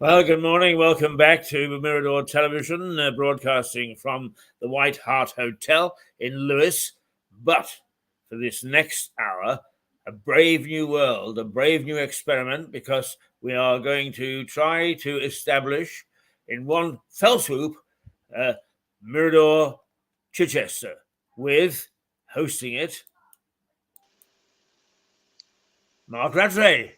Well, good morning. Welcome back to Mirador Television, broadcasting from the White Hart Hotel in Lewis. But for this next hour, a brave new world, a brave new experiment, because we are going to try to establish in one fell swoop Mirador Chichester, with hosting it Marc Ratray.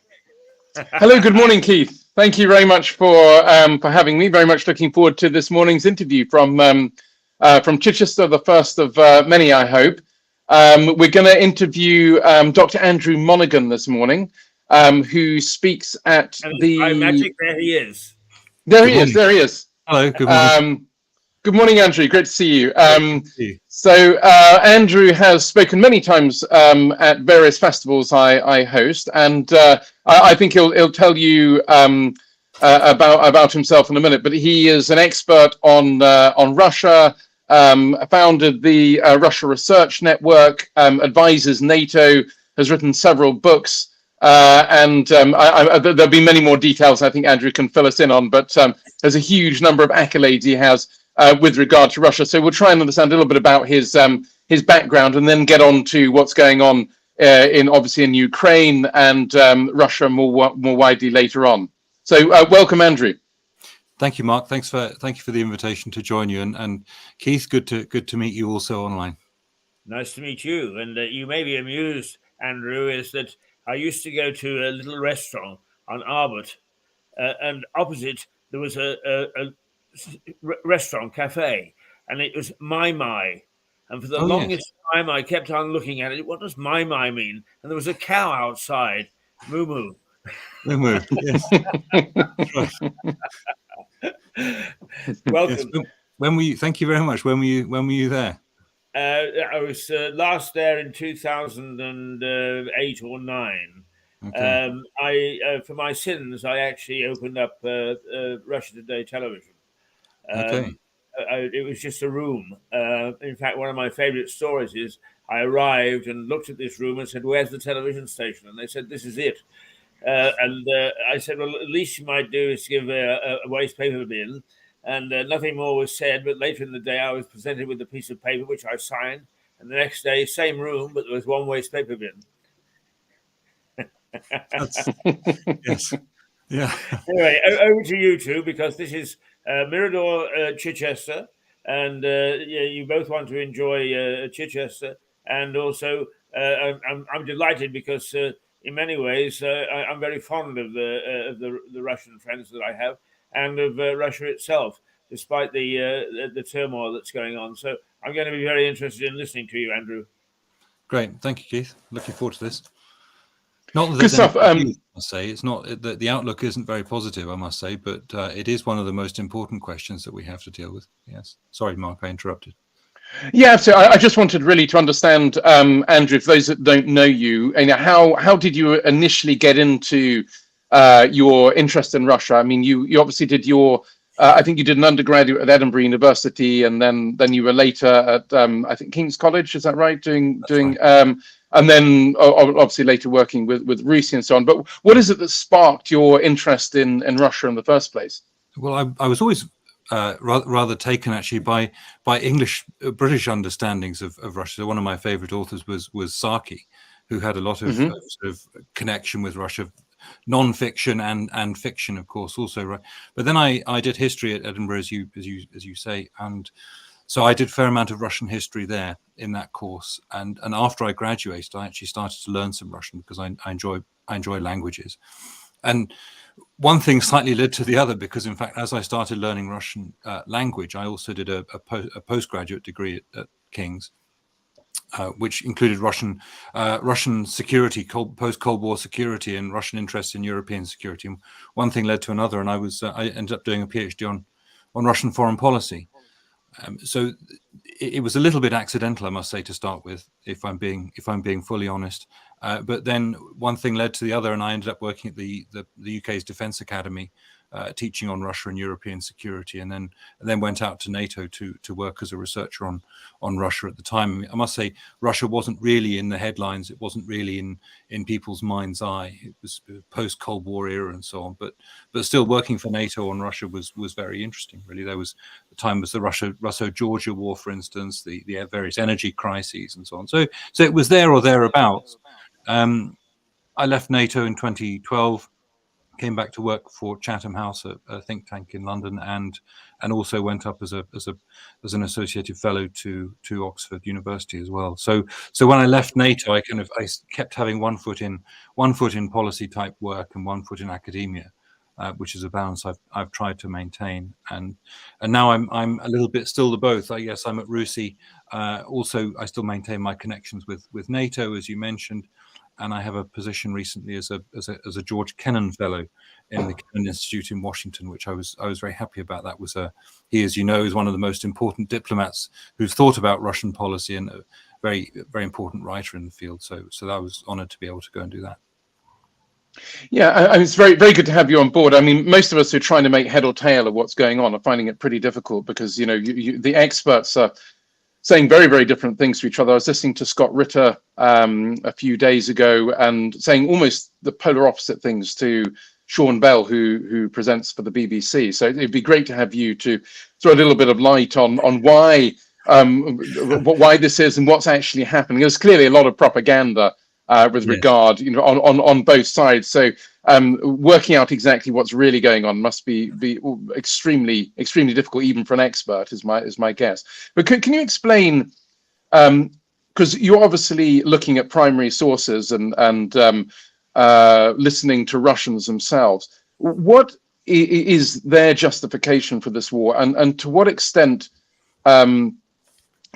Hello, good morning, Keith. Thank you very much for having me. Very much looking forward to this morning's interview from Chichester, the first of many, I hope. We're going to interview Dr. Andrew Monaghan this morning, who speaks at And the. by magic, there he is. There he is. There he is. Hello. Good morning. Good morning, Andrew. Great to see you. See you. Andrew has spoken many times at various festivals I host, and I think he'll tell you about himself in a minute. But he is an expert on Russia. Founded the Russia Research Network, advises NATO, has written several books, and there'll be many more details I think Andrew can fill us in on. But there's a huge number of accolades he has with regard to Russia. So we'll try and understand a little bit about his background, and then get on to what's going on in Ukraine and Russia more widely later on. So welcome, Andrew. Thank you, Mark. Thank you for the invitation to join you, and Keith, good to meet you also online. Nice to meet you. And you may be amused, Andrew, is that I used to go to a little restaurant on Arbut, and opposite there was a restaurant cafe, and it was My. And for the longest time, I kept on looking at it. What does My mean? And there was a cow outside, Moo Moo. Moo Moo. Yes. Welcome. Yes. Thank you very much. When were you there? I was last there in 2008 or 9. Okay. For my sins, I actually opened up Russia Today television. Okay. It was just a room. In fact, one of my favorite stories is I arrived and looked at this room and said, "Where's the television station?" And they said, "This is it." And I said, "Well, at least you might do is give a waste paper bin." And nothing more was said. But later in the day, I was presented with a piece of paper, which I signed. And the next day, same room, but there was one waste paper bin. Yes. Yeah. Anyway, over to you two, because this is Mirador Chichester, and you both want to enjoy Chichester, and also I'm delighted because in many ways I'm very fond of the Russian friends that I have, and of Russia itself, despite the turmoil that's going on. So I'm going to be very interested in listening to you, Andrew. Great, thank you, Keith. Looking forward to this. Not that Good stuff. I must say it's not that the outlook isn't very positive, I must say, but it is one of the most important questions that we have to deal with. Yes. Sorry, Mark, I interrupted. Yeah, so I just wanted really to understand, Andrew, for those that don't know you, how did you initially get into your interest in Russia? I mean, you obviously did your, I think you did an undergraduate at Edinburgh University, and then you were later at I think King's College. Is that right? Doing right. And then obviously later working with Rusi and so on. But what is it that sparked your interest in Russia in the first place? Well, I was always rather taken actually by British understandings of Russia. So one of my favorite authors was Saki, who had a lot of sort of connection with Russia, non-fiction and fiction, of course, also. Right. But then I did history at Edinburgh, as you say, and so I did a fair amount of Russian history there in that course. And after I graduated, I actually started to learn some Russian because I enjoy languages. And one thing slightly led to the other, because in fact, as I started learning Russian language, I also did a postgraduate degree at King's, which included Russian security, post-Cold War security, and Russian interests in European security. And one thing led to another, and I ended up doing a PhD on Russian foreign policy. So it was a little bit accidental, I must say, to start with, if I'm being fully honest. But then one thing led to the other, and I ended up working at the UK's Defence Academy teaching on Russia and European security, and then went out to NATO to work as a researcher on Russia at the time. I must say, Russia wasn't really in the headlines. It wasn't really in people's mind's eye. It was post Cold War era and so on. But still, working for NATO on Russia was very interesting. Really, there was the time was the Russo-Georgia War, for instance, the various energy crises and so on. So it was there or thereabouts. I left NATO in 2012. Came back to work for Chatham House, a think tank in London, and also went up as an associated fellow to Oxford University as well. So when I left NATO, I kept having one foot in policy type work and one foot in academia, which is a balance I've tried to maintain. And now I'm a little bit still the both. I guess I'm at RUSI. Also, I still maintain my connections with NATO, as you mentioned. And I have a position recently as a George Kennan Fellow in the Kennan Institute in Washington, which I was very happy about. That was he, as you know, is one of the most important diplomats who's thought about Russian policy and a very important writer in the field. So I was honoured to be able to go and do that. Yeah, it's very good to have you on board. I mean, most of us who are trying to make head or tail of what's going on are finding it pretty difficult because the experts are saying very different things to each other. I was listening to Scott Ritter a few days ago and saying almost the polar opposite things to Sean Bell, who presents for the BBC. So it'd be great to have you to throw a little bit of light on why this is and what's actually happening. There's clearly a lot of propaganda with regard, on both sides. So working out exactly what's really going on must be extremely difficult, even for an expert, is my guess. But can you explain? Because you're obviously looking at primary sources and listening to Russians themselves. What is their justification for this war, and to what extent can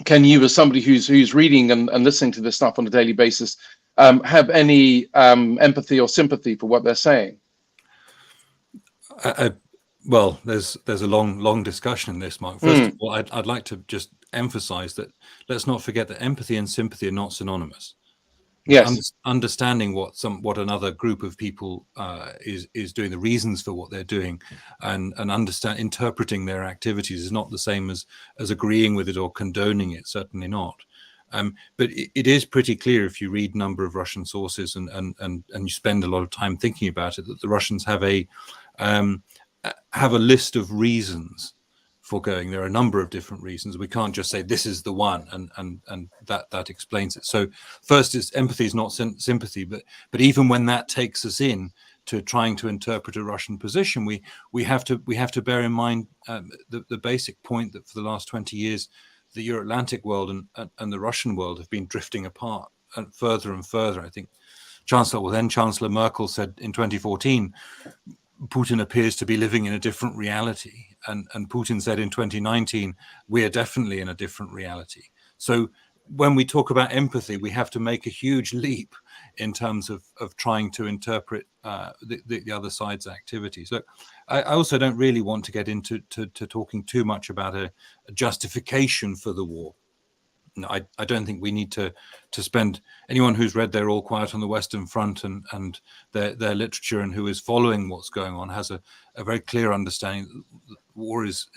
you, as somebody who's reading and listening to this stuff on a daily basis, have any empathy or sympathy for what they're saying? Well, there's a long discussion in this, Mark. First of all, I'd like to just emphasize that let's not forget that empathy and sympathy are not synonymous. Yes. Understanding what another group of people is doing, the reasons for what they're doing, and interpreting their activities is not the same as agreeing with it or condoning it. Certainly not. But it is pretty clear if you read a number of Russian sources and you spend a lot of time thinking about it, that the Russians have a list of reasons for going. There are a number of different reasons. We can't just say this is the one and that explains it. So first is empathy is not sympathy, but even when that takes us in to trying to interpret a Russian position, we have to bear in mind the basic point that for the last 20 years, the Euro-Atlantic world and the Russian world have been drifting apart and further. I think then Chancellor Merkel said in 2014, Putin appears to be living in a different reality. And Putin said in 2019, we are definitely in a different reality. So when we talk about empathy, we have to make a huge leap in terms of trying to interpret the other side's activities. Look, I also don't really want to get into talking too much about a justification for the war. No, I don't think we need to spend. Anyone who's read They're All Quiet on the Western Front and their literature and who is following what's going on has a very clear understanding that war is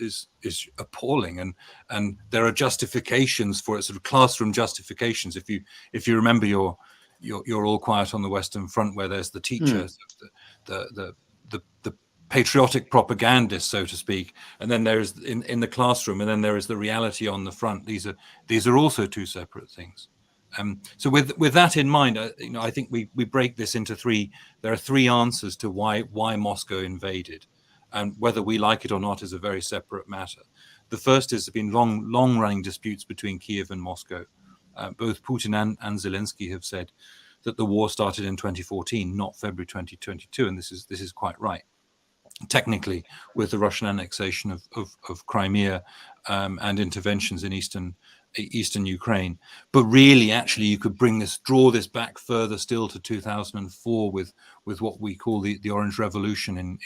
appalling, and there are justifications for it, sort of classroom justifications. If you remember your All Quiet on the Western Front, where there's the teachers, the patriotic propagandist, so to speak, and then there is in the classroom, and then there is the reality on the front. These are also two separate things. So with that in mind, I think we break this into three. There are three answers to why Moscow invaded, and whether we like it or not is a very separate matter. The first is there have been long running disputes between Kiev and Moscow. Both Putin and Zelensky have said that the war started in 2014, not February 2022, and this is quite right. Technically, with the Russian annexation of Crimea and interventions in eastern Ukraine, but really, actually, you could draw this back further still to 2004 with what we call the Orange Revolution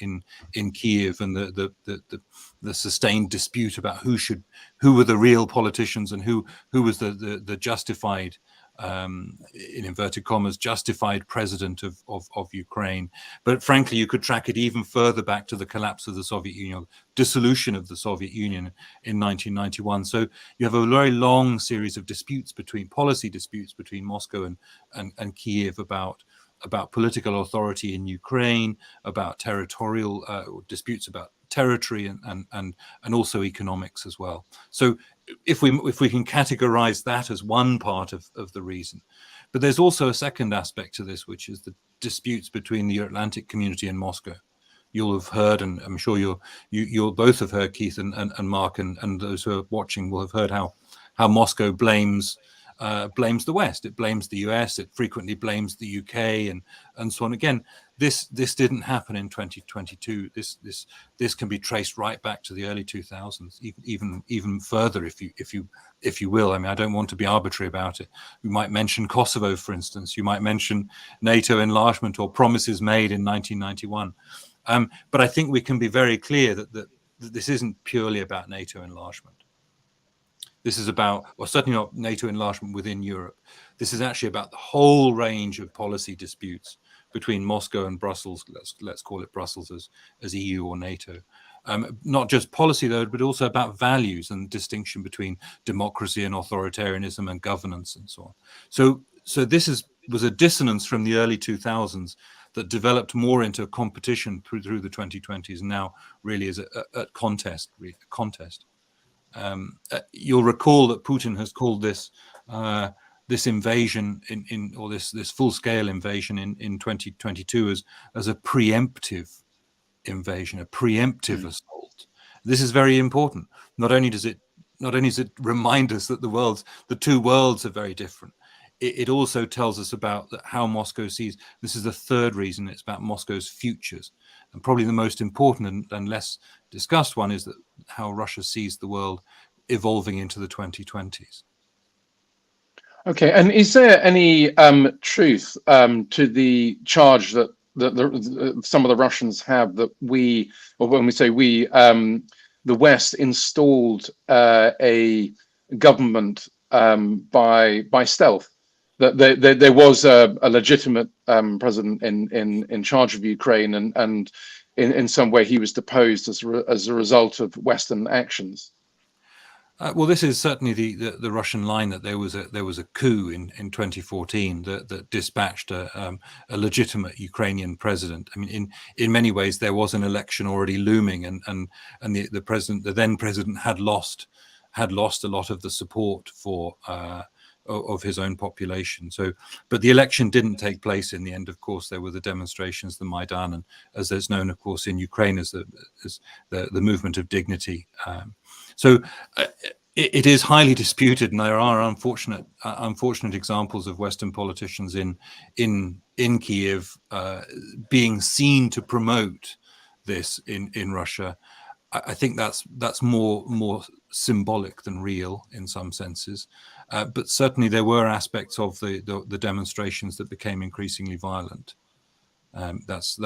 in Kiev and the sustained dispute about who were the real politicians and who was the justified in inverted commas, justified president of Ukraine. But frankly, you could track it even further back to the collapse of the Soviet Union, dissolution of the Soviet Union in 1991. So you have a very long series of policy disputes between Moscow and Kiev about political authority in Ukraine, about territorial disputes about territory and also economics as well. So if we can categorize that as one part of the reason, but there's also a second aspect to this, which is the disputes between the Atlantic community and Moscow. You'll have heard, and I'm sure you'll both have heard, Keith and Mark, and those who are watching will have heard how Moscow blames the West. It blames the US. It frequently blames the UK, and so on. Again, this didn't happen in 2022. This can be traced right back to the early 2000s, even further, if you will. I mean, I don't want to be arbitrary about it. You might mention Kosovo, for instance. You might mention NATO enlargement or promises made in 1991. But I think we can be very clear that this isn't purely about NATO enlargement. This is about, or certainly not NATO enlargement within Europe. This is actually about the whole range of policy disputes between Moscow and Brussels. Let's call it Brussels as EU or NATO. Not just policy though, but also about values and distinction between democracy and authoritarianism and governance and so on. So this was a dissonance from the early 2000s that developed more into competition through the 2020s, and now really is a contest. You'll recall that Putin has called this invasion or this full-scale invasion in 2022 as a preemptive invasion, a preemptive assault. This is very important. Not only does it remind us that the two worlds are very different, it also tells us about how Moscow sees. This is the third reason. It's about Moscow's futures, and probably the most important and less discussed one is that how Russia sees the world evolving into the 2020s. Okay, and is there any truth to the charge that some of the Russians have that when we say we, the West installed a government by stealth? That there was a legitimate president in charge of Ukraine, and in some way he was deposed as a result of Western actions. Well, this is certainly the Russian line, that there was a coup in 2014 that dispatched a legitimate Ukrainian president. I mean, in many ways there was an election already looming, and the then president had lost a lot of the support of his own population. But the election didn't take place in the end. Of course, there were the demonstrations, the Maidan, and as it's known, of course, in Ukraine as the movement of dignity. It is highly disputed, and there are unfortunate examples of Western politicians in Kiev being seen to promote this in Russia. I think that's more symbolic than real in some senses, but certainly there were aspects of the demonstrations that became increasingly violent. That's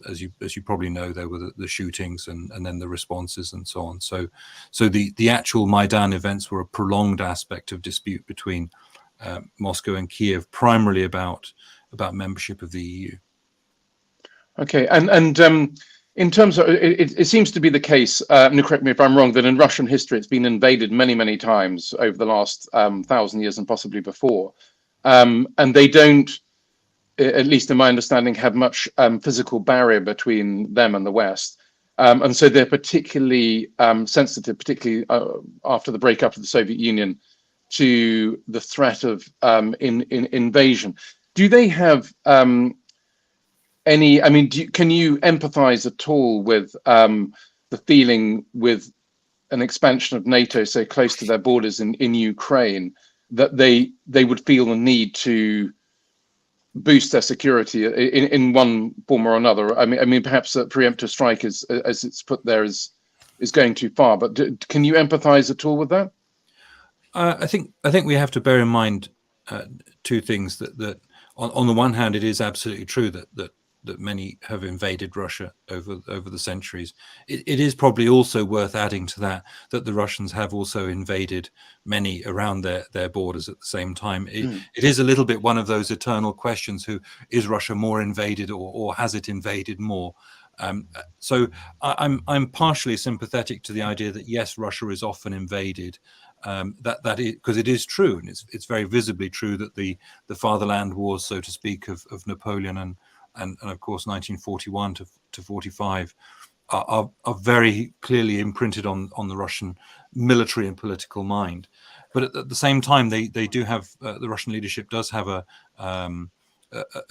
as you probably know, there were the shootings and then the responses and so on. So the actual Maidan events were a prolonged aspect of dispute between Moscow and Kiev, primarily about membership of the EU. Okay, and in terms of it seems to be the case, correct me if I'm wrong, that in Russian history it's been invaded many times over the last 1,000 years and possibly before, and they don't, at least in my understanding, have much physical barrier between them and the West, and so they're particularly sensitive, particularly after the breakup of the Soviet Union, to the threat of invasion. Do they have can you empathize at all with the feeling with an expansion of NATO so close to their borders in Ukraine, that they would feel the need to boost their security in one form or another? I mean, perhaps a preemptive strike, as it's put there, is going too far. But can you empathize at all with that? I think we have to bear in mind two things. That on the one hand, it is absolutely true that that many have invaded Russia over the centuries. It is probably also worth adding to that the Russians have also invaded many around their borders at the same time. It is a little bit one of those eternal questions: who is Russia more invaded, or has it invaded more? So I'm partially sympathetic to the idea that yes, Russia is often invaded. That is because it is true, and it's very visibly true that the fatherland wars, so to speak, of Napoleon and of course 1941 to 45 are very clearly imprinted on the Russian military and political mind. But at the same time, they do have the Russian leadership does have a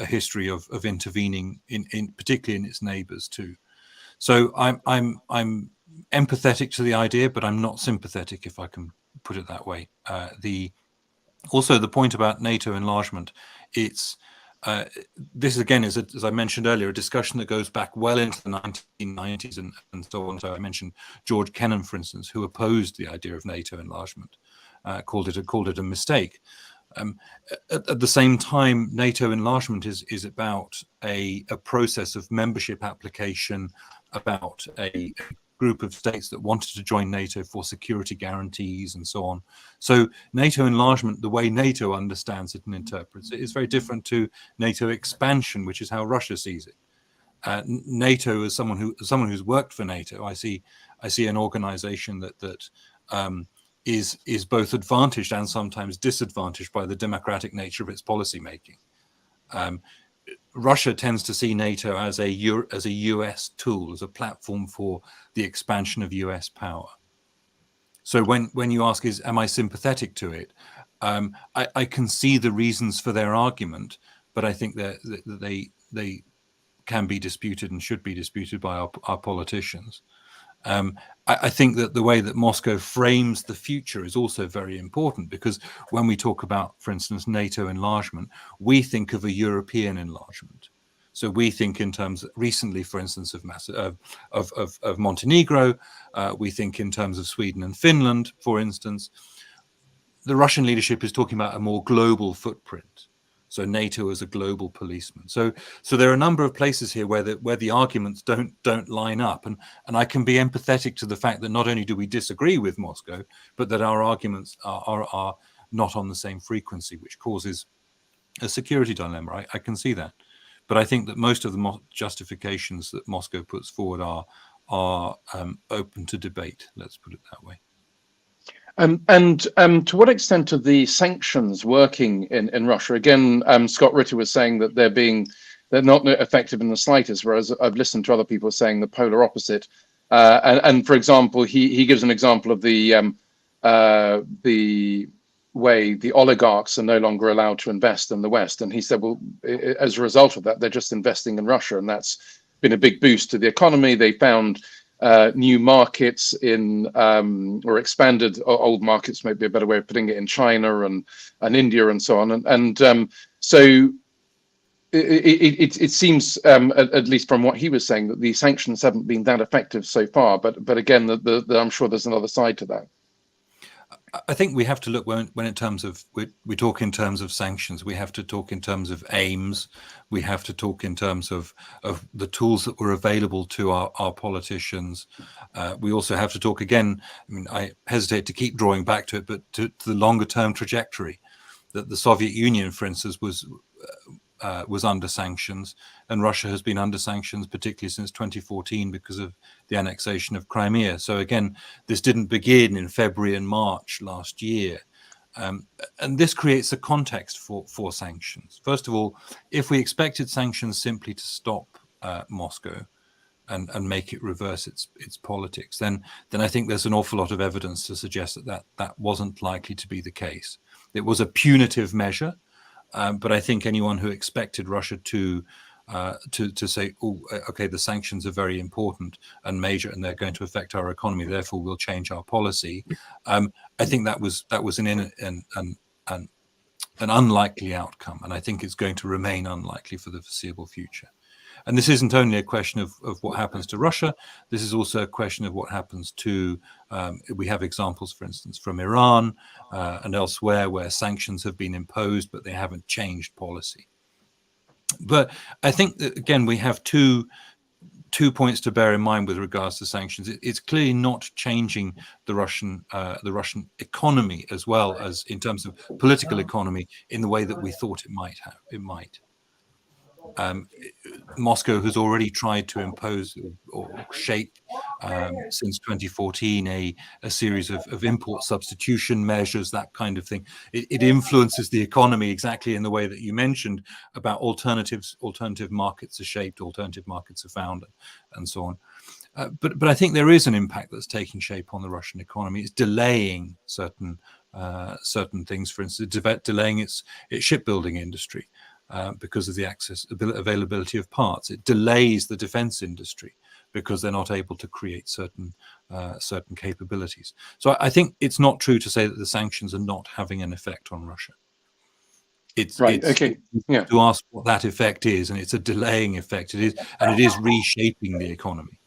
history of intervening in particularly in its neighbors too. So I'm empathetic to the idea, but I'm not sympathetic, if I can put it that way. Also the point about NATO enlargement, it's this again is, as I mentioned earlier, a discussion that goes back well into the 1990s and so on. So I mentioned George Kennan, for instance, who opposed the idea of NATO enlargement, called it a mistake. At the same time, NATO enlargement is about a process of membership application, about a group of states that wanted to join NATO for security guarantees and so on. So NATO enlargement, the way NATO understands it and interprets it, is very different to NATO expansion, which is how Russia sees it. NATO, as someone who's worked for NATO, I see an organization that is both advantaged and sometimes disadvantaged by the democratic nature of its policy making. Russia tends to see NATO as a US tool, as a platform for the expansion of US power. So when you ask, am I sympathetic to it? I can see the reasons for their argument, but I think that they can be disputed and should be disputed by our politicians. I think that the way that Moscow frames the future is also very important, because when we talk about, for instance, NATO enlargement, we think of a European enlargement. So we think in terms, recently, for instance, of Montenegro. We think in terms of Sweden and Finland, for instance. The Russian leadership is talking about a more global footprint. So NATO as a global policeman. So there are a number of places here where the arguments don't line up, and I can be empathetic to the fact that not only do we disagree with Moscow, but that our arguments are not on the same frequency, which causes a security dilemma. I can see that, but I think that most of the justifications that Moscow puts forward are open to debate. Let's put it that way. And to what extent are the sanctions working in Russia? Again, Scott Ritter was saying that they're not effective in the slightest, whereas I've listened to other people saying the polar opposite. And for example, he gives an example of the way the oligarchs are no longer allowed to invest in the West. And he said, well, as a result of that, they're just investing in Russia, and that's been a big boost to the economy. They found new markets or expanded old markets, maybe a better way of putting it, in China and India and so on. So it seems, at least from what he was saying, that the sanctions haven't been that effective so far. But again, I'm sure there's another side to that. I think we have to look when in terms of we talk in terms of sanctions. We have to talk in terms of aims. We have to talk in terms of the tools that were available to our politicians. We also have to talk again. I mean, I hesitate to keep drawing back to it, but to the longer term trajectory. That the Soviet Union, for instance, was under sanctions, and Russia has been under sanctions, particularly since 2014 because of the annexation of Crimea. So again, this didn't begin in February and March last year. And this creates a context for sanctions. First of all, if we expected sanctions simply to stop Moscow and make it reverse its politics, then I think there's an awful lot of evidence to suggest that wasn't likely to be the case. It was a punitive measure. But I think anyone who expected Russia to say, oh, okay, the sanctions are very important and major, and they're going to affect our economy, therefore we'll change our policy. I think that was an unlikely outcome, and I think it's going to remain unlikely for the foreseeable future. And this isn't only a question of what happens to Russia. This is also a question of what happens to, we have examples, for instance, from Iran and elsewhere where sanctions have been imposed, but they haven't changed policy. But I think that, again, we have two points to bear in mind with regards to sanctions. It's clearly not changing the Russian economy, as well as in terms of political economy, in the way that we thought it might have. It might. Moscow has already tried to impose or shape since 2014 a series of import substitution measures, that kind of thing. It influences the economy exactly in the way that you mentioned about alternative markets are shaped, alternative markets are found, and so on. But I think there is an impact that's taking shape on the Russian economy. It's delaying certain things. For instance, delaying its shipbuilding industry. Because of the availability of parts. It delays the defense industry because they're not able to create certain capabilities. So I think it's not true to say that the sanctions are not having an effect on Russia. It's to ask what that effect is, and it's a delaying effect. It is reshaping the economy,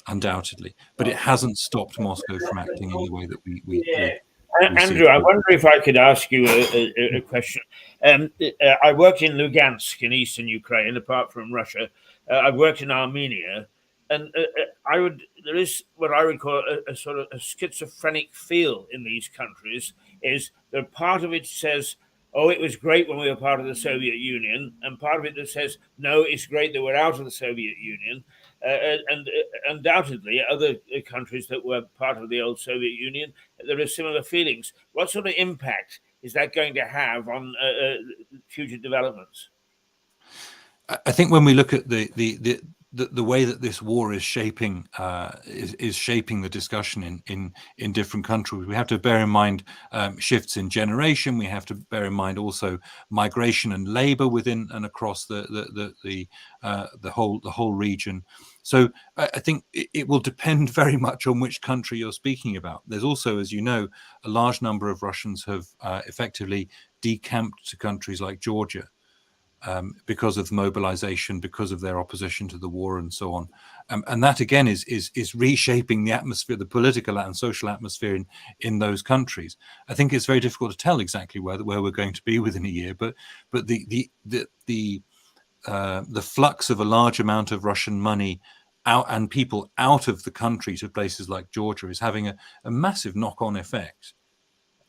undoubtedly, but it hasn't stopped Moscow from acting in the way that we Andrew, I wonder if I could ask you a question. I worked in Lugansk in eastern Ukraine, apart from Russia. I've worked in Armenia, and there is what I would call a sort of a schizophrenic feel in these countries. Is that part of it says, "Oh, it was great when we were part of the Soviet Union," and part of it that says, "No, it's great that we're out of the Soviet Union." And undoubtedly, other countries that were part of the old Soviet Union, there are similar feelings. What sort of impact is that going to have on future developments? I think when we look at the way that this war is shaping the discussion in different countries, we have to bear in mind shifts in generation. We have to bear in mind also migration and labor within and across the whole region. So I think it will depend very much on which country you're speaking about. There's also, as you know, a large number of Russians have effectively decamped to countries like Georgia. Because of mobilization, because of their opposition to the war, and so on, and that again is reshaping the atmosphere, the political and social atmosphere in those countries. I think it's very difficult to tell exactly where we're going to be within a year, but the flux of a large amount of Russian money out and people out of the country to places like Georgia is having a massive knock-on effect.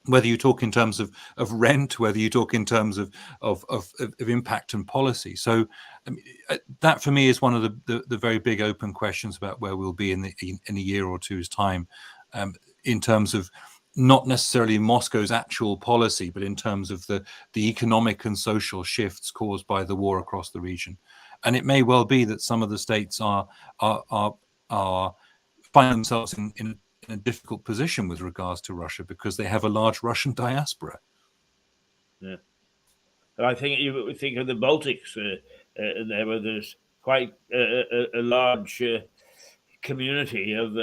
Whether you talk in terms of rent, whether you talk in terms of impact and policy. So that for me is one of the very big open questions about where we'll be in a year or two's time, in terms of not necessarily Moscow's actual policy, but in terms of the economic and social shifts caused by the war across the region. And it may well be that some of the states are find themselves in a difficult position with regards to Russia because they have a large Russian diaspora. Yeah, and I think you think of the Baltics there, where there's quite a large community of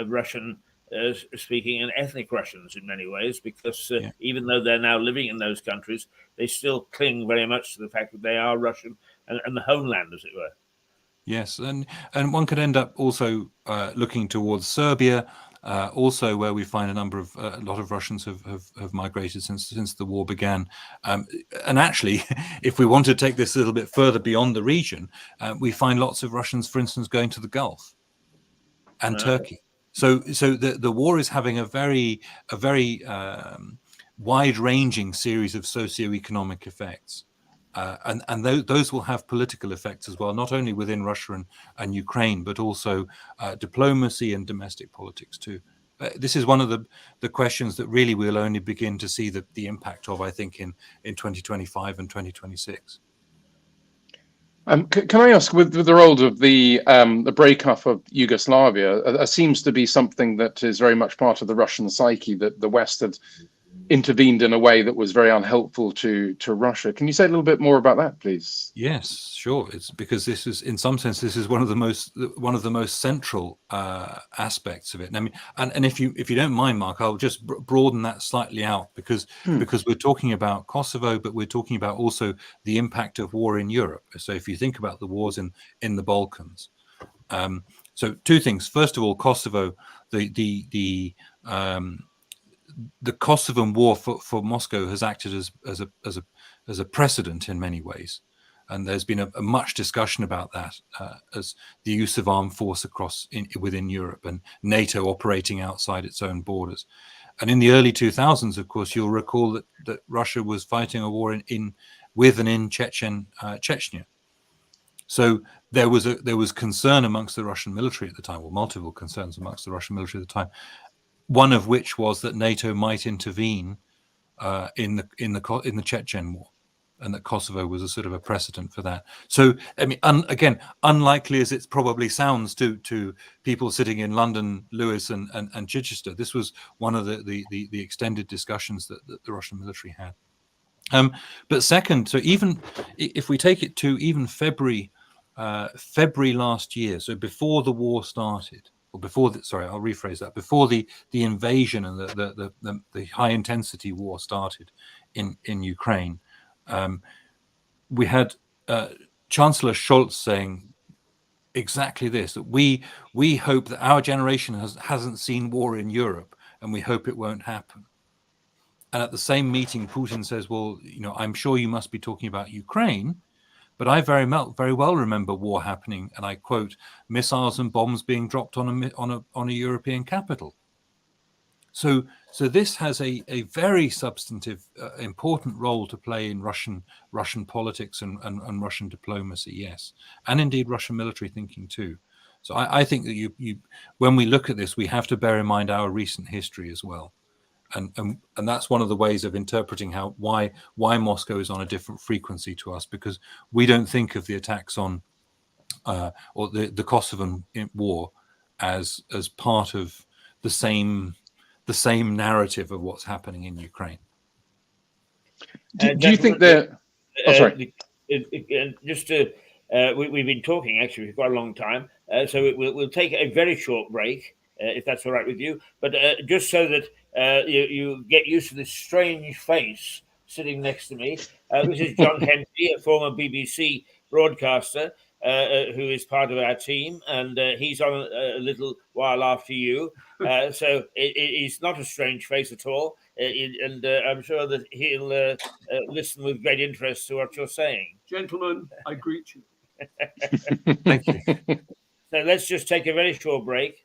Russian speaking and ethnic Russians in many ways, because even though they're now living in those countries, they still cling very much to the fact that they are Russian and the homeland, as it were. Yes, and one could end up also looking towards Serbia. Also, where we find a lot of Russians have migrated since the war began, and actually, if we want to take this a little bit further beyond the region, we find lots of Russians, for instance, going to the Gulf and Turkey. So the war is having a very wide-ranging series of socio-economic effects. And those will have political effects as well, not only within Russia and Ukraine, but also diplomacy and domestic politics too. This is one of the questions that really we'll only begin to see the impact of, I think, in 2025 and 2026. Can I ask, with the role of the breakup of Yugoslavia, seems to be something that is very much part of the Russian psyche, that the West had intervened in a way that was very unhelpful to Russia. Can you say a little bit more about that, please? Yes, sure. It's because this is, in some sense, this is one of the most central aspects of it. And I mean, and if you don't mind, Mark, I'll just broaden that slightly out because we're talking about Kosovo, but we're talking about also the impact of war in Europe. So if you think about the wars in the Balkans, so two things. First of all, Kosovo, the Kosovan war for Moscow has acted as a precedent in many ways. And there's been a much discussion about that as the use of armed force within Europe and NATO operating outside its own borders. And in the early 2000s, of course, you'll recall that Russia was fighting a war with and in Chechnya. So there was concern amongst the Russian military at the time, or multiple concerns amongst the Russian military at the time. One of which was that NATO might intervene in the Chechen war, and that Kosovo was a sort of a precedent for that. So, I mean, again, unlikely as it probably sounds to people sitting in London, Lewis, and Chichester, this was one of the extended discussions that the Russian military had. But second, so even if we take it to even February last year, so before the war started, or before I'll rephrase that, before the invasion and the high intensity war started in Ukraine, we had Chancellor Scholz saying exactly this, that we hope that our generation hasn't seen war in Europe, and we hope it won't happen. And at the same meeting, Putin says, well, I'm sure you must be talking about Ukraine, but I very well remember war happening, and I quote, missiles and bombs being dropped on a European capital. So this has a very substantive, important role to play in Russian politics and Russian diplomacy, yes, and indeed Russian military thinking too. So I think that you when we look at this, we have to bear in mind our recent history as well. And that's one of the ways of interpreting why Moscow is on a different frequency to us, because we don't think of the attacks on or the Kosovan war as part of the same narrative of what's happening in Ukraine. Do you think that? Oh, sorry. We've been talking actually for quite a long time, so we'll take a very short break. If that's all right with you, but just so that you get used to this strange face sitting next to me. This is John Henry, a former BBC broadcaster who is part of our team, and he's on a little while after you. So it's not a strange face at all, and I'm sure that he'll listen with great interest to what you're saying. Gentlemen, I greet you. Thank you. So let's just take a very short break.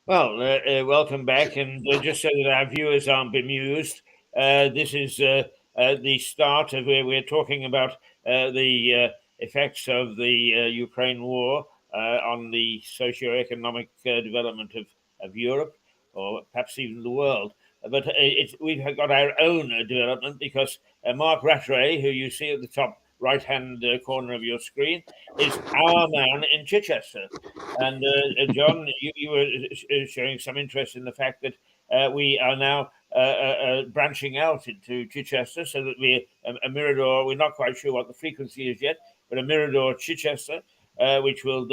Well, welcome back, and just so that our viewers aren't bemused, this is the start of where we're talking about the effects of the Ukraine war on the socio-economic development of Europe, or perhaps even the world. But we've got our own development, because Marc Ratray, who you see at the top right-hand corner of your screen, is our man in Chichester. And John, you were showing some interest in the fact that we are now branching out into Chichester, so that we're a Mirador. We're not quite sure what the frequency is yet, but a Mirador Chichester, which will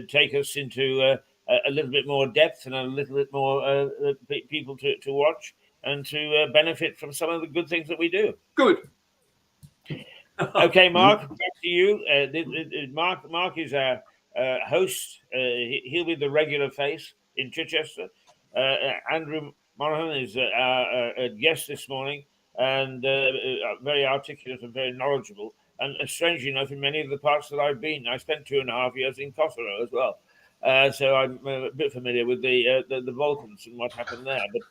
take us into a little bit more depth and a little bit more people to watch and to benefit from some of the good things that we do. Good. Okay, Mark, back to you. Mark is our host. He'll be the regular face in Chichester. Andrew Monaghan is our guest this morning, and very articulate and very knowledgeable. And strangely enough, in many of the parts that I've been, I spent 2.5 years in Kosovo as well. So I'm a bit familiar with the Balkans and what happened there. But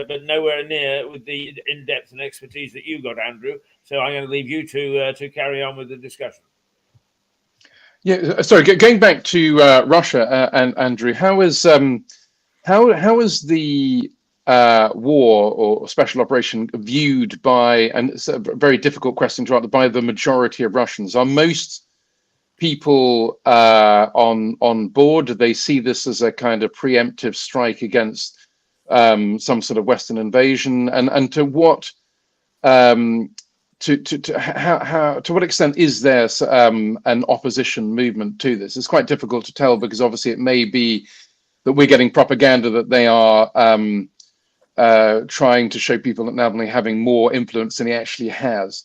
but nowhere near with the in-depth and expertise that you got, Andrew. So I'm going to leave you to carry on with the discussion. Yeah, sorry. Going back to Russia and Andrew, how is the war or special operation viewed by? And it's a very difficult question to answer, by the majority of Russians. Are most people on board? Do they see this as a kind of preemptive strike against some sort of Western invasion? And to what to what extent is there an opposition movement to this? It's quite difficult to tell, because obviously it may be that we're getting propaganda that they are trying to show people that Navalny having more influence than he actually has.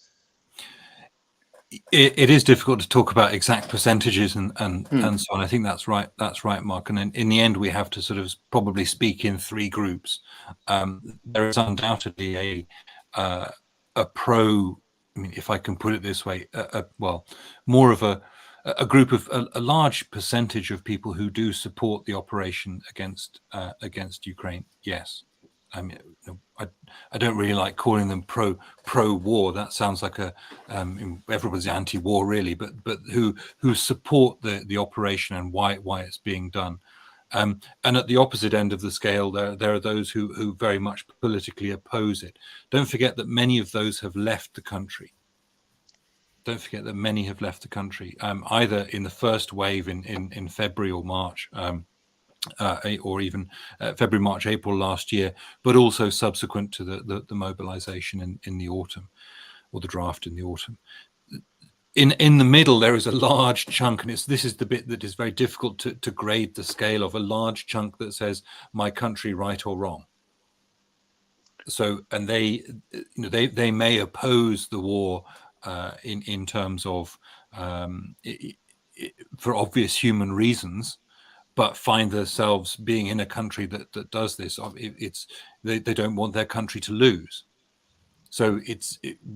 It is difficult to talk about exact percentages and so on. I think that's right. That's right, Mark. And in the end, we have to sort of probably speak in three groups. There is undoubtedly a pro. I mean, if I can put it this way, more of a group of a large percentage of people who do support the operation against Ukraine. Yes. I mean, I don't really like calling them pro-war. That sounds like everybody's anti-war, really. But who support the operation and why it's being done. And at the opposite end of the scale, there are those who very much politically oppose it. Don't forget that many of those have left the country. Don't forget that many have left the country, either in the first wave in February or March. Or even February, March, April last year, but also subsequent to the mobilization in the autumn, or the draft in the autumn. In the middle, there is a large chunk, and this is the bit that is very difficult to grade the scale of, a large chunk that says my country right or wrong. So, and they may oppose the war in terms of for obvious human reasons, but find themselves being in a country that does this. They don't want their country to lose. So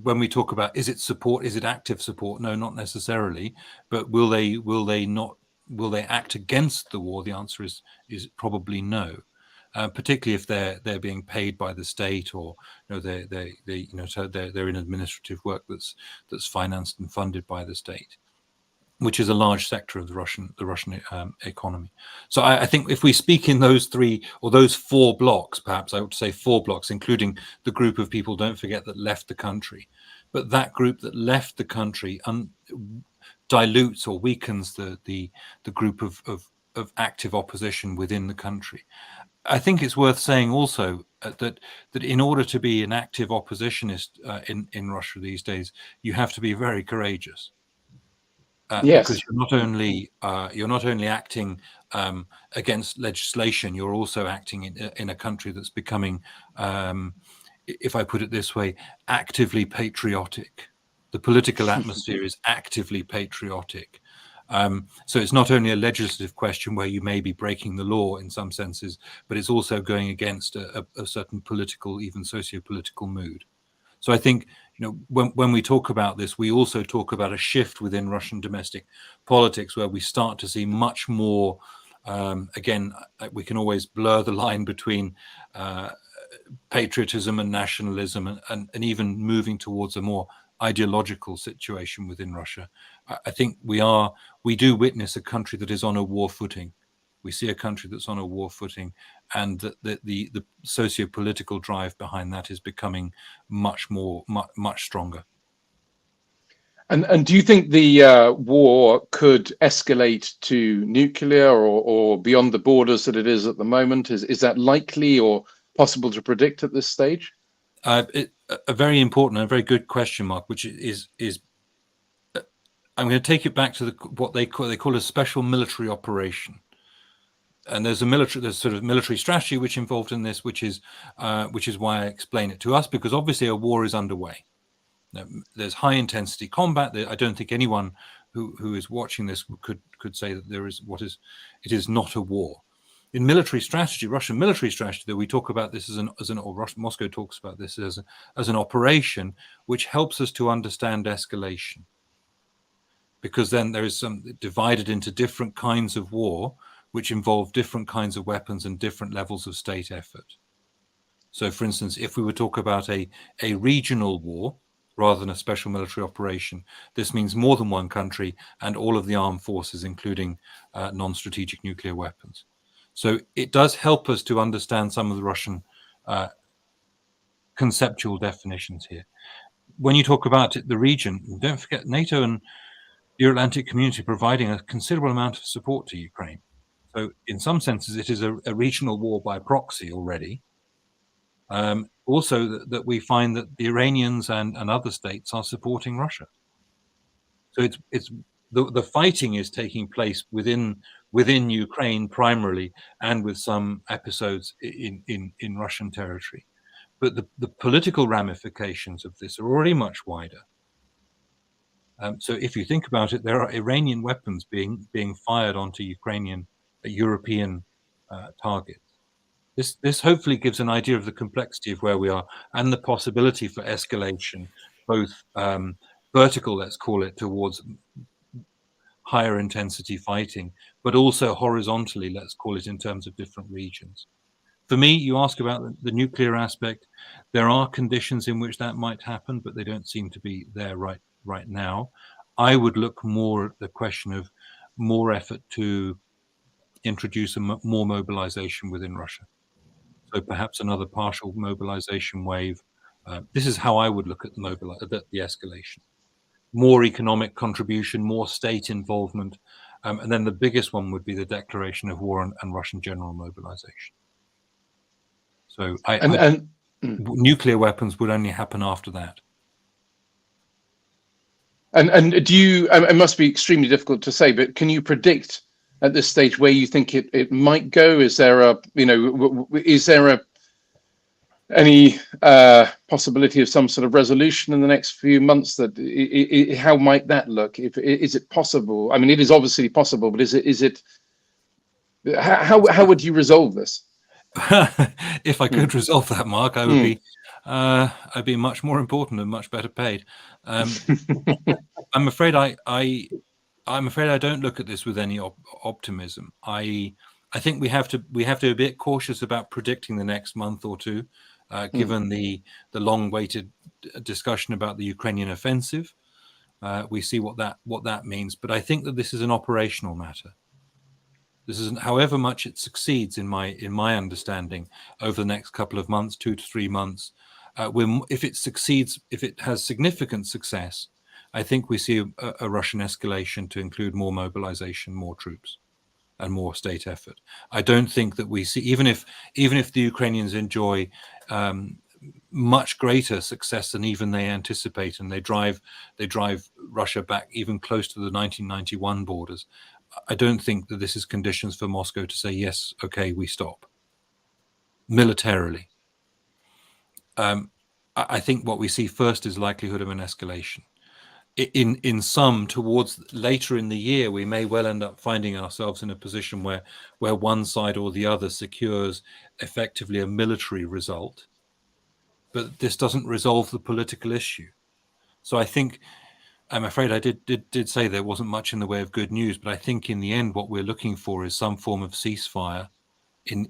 when we talk about, is it support? Is it active support? No, not necessarily. But will they act against the war? The answer is probably no. Particularly if they're being paid by the state, or so they're in administrative work that's financed and funded by the state, which is a large sector of the Russian economy. So I think if we speak in those three or those four blocks, perhaps I would say four blocks, including the group of people, don't forget, that left the country. But that group that left the country dilutes or weakens the group of active opposition within the country. I think it's worth saying also that in order to be an active oppositionist in Russia these days, you have to be very courageous. Yes. Because you're not only acting against legislation, you're also acting in a country that's becoming, if I put it this way, actively patriotic. The political atmosphere is actively patriotic. So it's not only a legislative question where you may be breaking the law in some senses, but it's also going against a certain political, even socio-political mood. So I think, when we talk about this, we also talk about a shift within Russian domestic politics, where we start to see much more, again, we can always blur the line between patriotism and nationalism, and even moving towards a more ideological situation within Russia. I think we do witness a country that is on a war footing. We see a country that's on a war footing, and that the socio-political drive behind that is becoming much stronger. And do you think the war could escalate to nuclear or beyond the borders that it is at the moment? Is that likely or possible to predict at this stage? A very important and very good question, Mark, which is I'm going to take it back to what they call a special military operation. And there's sort of military strategy which involved in this, which is why I explain it to us, because obviously a war is underway. There's high intensity combat. I don't think anyone who is watching this could say that it is not a war. In military strategy, Russian military strategy, that we talk about this Moscow talks about this as an operation which helps us to understand escalation, because then there is some divided into different kinds of war, which involve different kinds of weapons and different levels of state effort. So, for instance, if we were to talk about a regional war rather than a special military operation, this means more than one country and all of the armed forces, including non-strategic nuclear weapons. So it does help us to understand some of the Russian conceptual definitions here. When you talk about the region, don't forget NATO and the Euro-Atlantic community providing a considerable amount of support to Ukraine. So in some senses, it is a regional war by proxy already. Also, that we find that the Iranians and other states are supporting Russia. So it's the fighting is taking place within Ukraine primarily, and with some episodes in Russian territory. But the political ramifications of this are already much wider. So if you think about it, there are Iranian weapons being fired onto European targets. This hopefully gives an idea of the complexity of where we are and the possibility for escalation, both vertical, let's call it, towards higher intensity fighting, but also horizontally, let's call it, in terms of different regions. For me, you ask about the nuclear aspect. There are conditions in which that might happen, but they don't seem to be there right now. I would look more at the question of more effort to introduce more mobilization within Russia. So perhaps another partial mobilization wave. This is how I would look at the escalation. More economic contribution, more state involvement, and then the biggest one would be the declaration of war and Russian general mobilization. So nuclear weapons would only happen after that. And do you? It must be extremely difficult to say, but can you predict at this stage where you think it might go? Is there any possibility of some sort of resolution in the next few months? How might that look? Is it possible? I mean, it is obviously possible, but is it? How would you resolve this? If I could resolve that, Mark, I would be I'd be much more important and much better paid. I'm afraid I'm afraid I don't look at this with any optimism. I think we have to be a bit cautious about predicting the next month or two, given the long-awaited discussion about the Ukrainian offensive. We see what that means, but I think that this is an operational matter. This isn't, however much it succeeds in my understanding over the next couple of months, 2 to 3 months. If it succeeds, if it has significant success, I think we see a Russian escalation to include more mobilization, more troops, and more state effort. I don't think that we see, even if the Ukrainians enjoy much greater success than even they anticipate, and they drive Russia back even close to the 1991 borders. I don't think that this is conditions for Moscow to say, yes, okay, we stop militarily. I think what we see first is likelihood of an escalation. In some, towards later in the year, we may well end up finding ourselves in a position where one side or the other secures effectively a military result, but this doesn't resolve the political issue. So I think, I'm afraid I did say there wasn't much in the way of good news, but I think in the end what we're looking for is some form of ceasefire in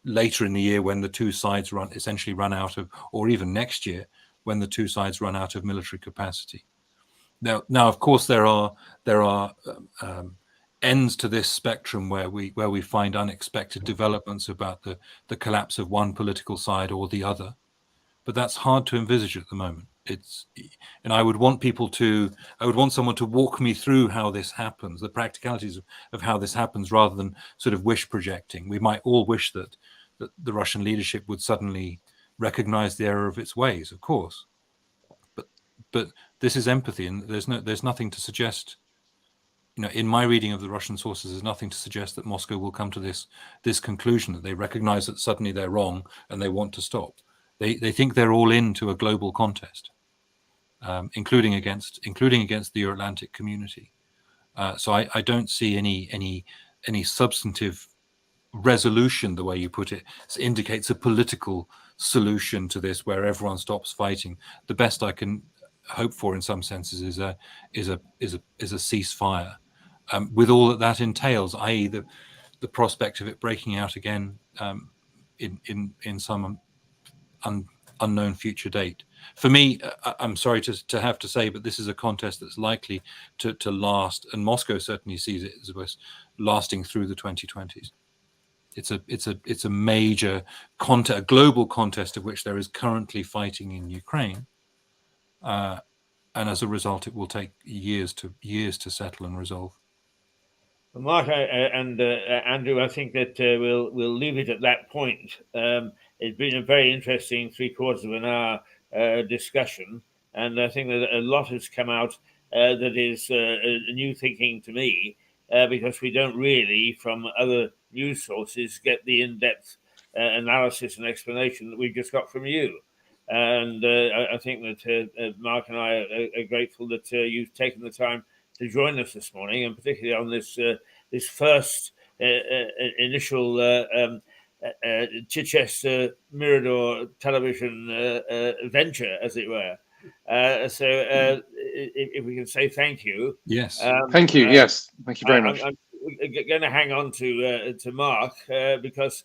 later in the year, when the two sides essentially run out of, or even next year when the two sides run out of military capacity. Now, of course, there are ends to this spectrum where we find unexpected developments about the collapse of one political side or the other, but that's hard to envisage at the moment. And I would want someone to walk me through how this happens, the practicalities of how this happens, rather than sort of wish projecting. We might all wish that the Russian leadership would suddenly recognize the error of its ways, of course. But this is empathy, and there's nothing to suggest, in my reading of the Russian sources, there's nothing to suggest that Moscow will come to this conclusion, that they recognize that suddenly they're wrong and they want to stop. They think they're all into a global contest, including against the Euro-Atlantic community. So I don't see any substantive resolution, the way you put it. It indicates a political solution to this where everyone stops fighting. The best I can hope for, in some senses, is a ceasefire, with all that entails, i.e., the prospect of it breaking out again in some unknown future date. For me, I'm sorry to have to say, but this is a contest that's likely to last, and Moscow certainly sees it as lasting through the 2020s. It's a major contest, a global contest of which there is currently fighting in Ukraine, and as a result, it will take years to settle and resolve. Well, Mark and Andrew, I think that we'll leave it at that point. It's been a very interesting 3/4 of an hour discussion, and I think that a lot has come out that is new thinking to me, because we don't really, from other news sources, get the in-depth analysis and explanation that we just got from you. And I think that Mark and I are grateful that you've taken the time to join us this morning, and particularly on this first initial Chichester Mirador television venture, as it were. So if we can say thank you. Yes. Thank you. Yes. Thank you very much. I'm going to hang on to Mark because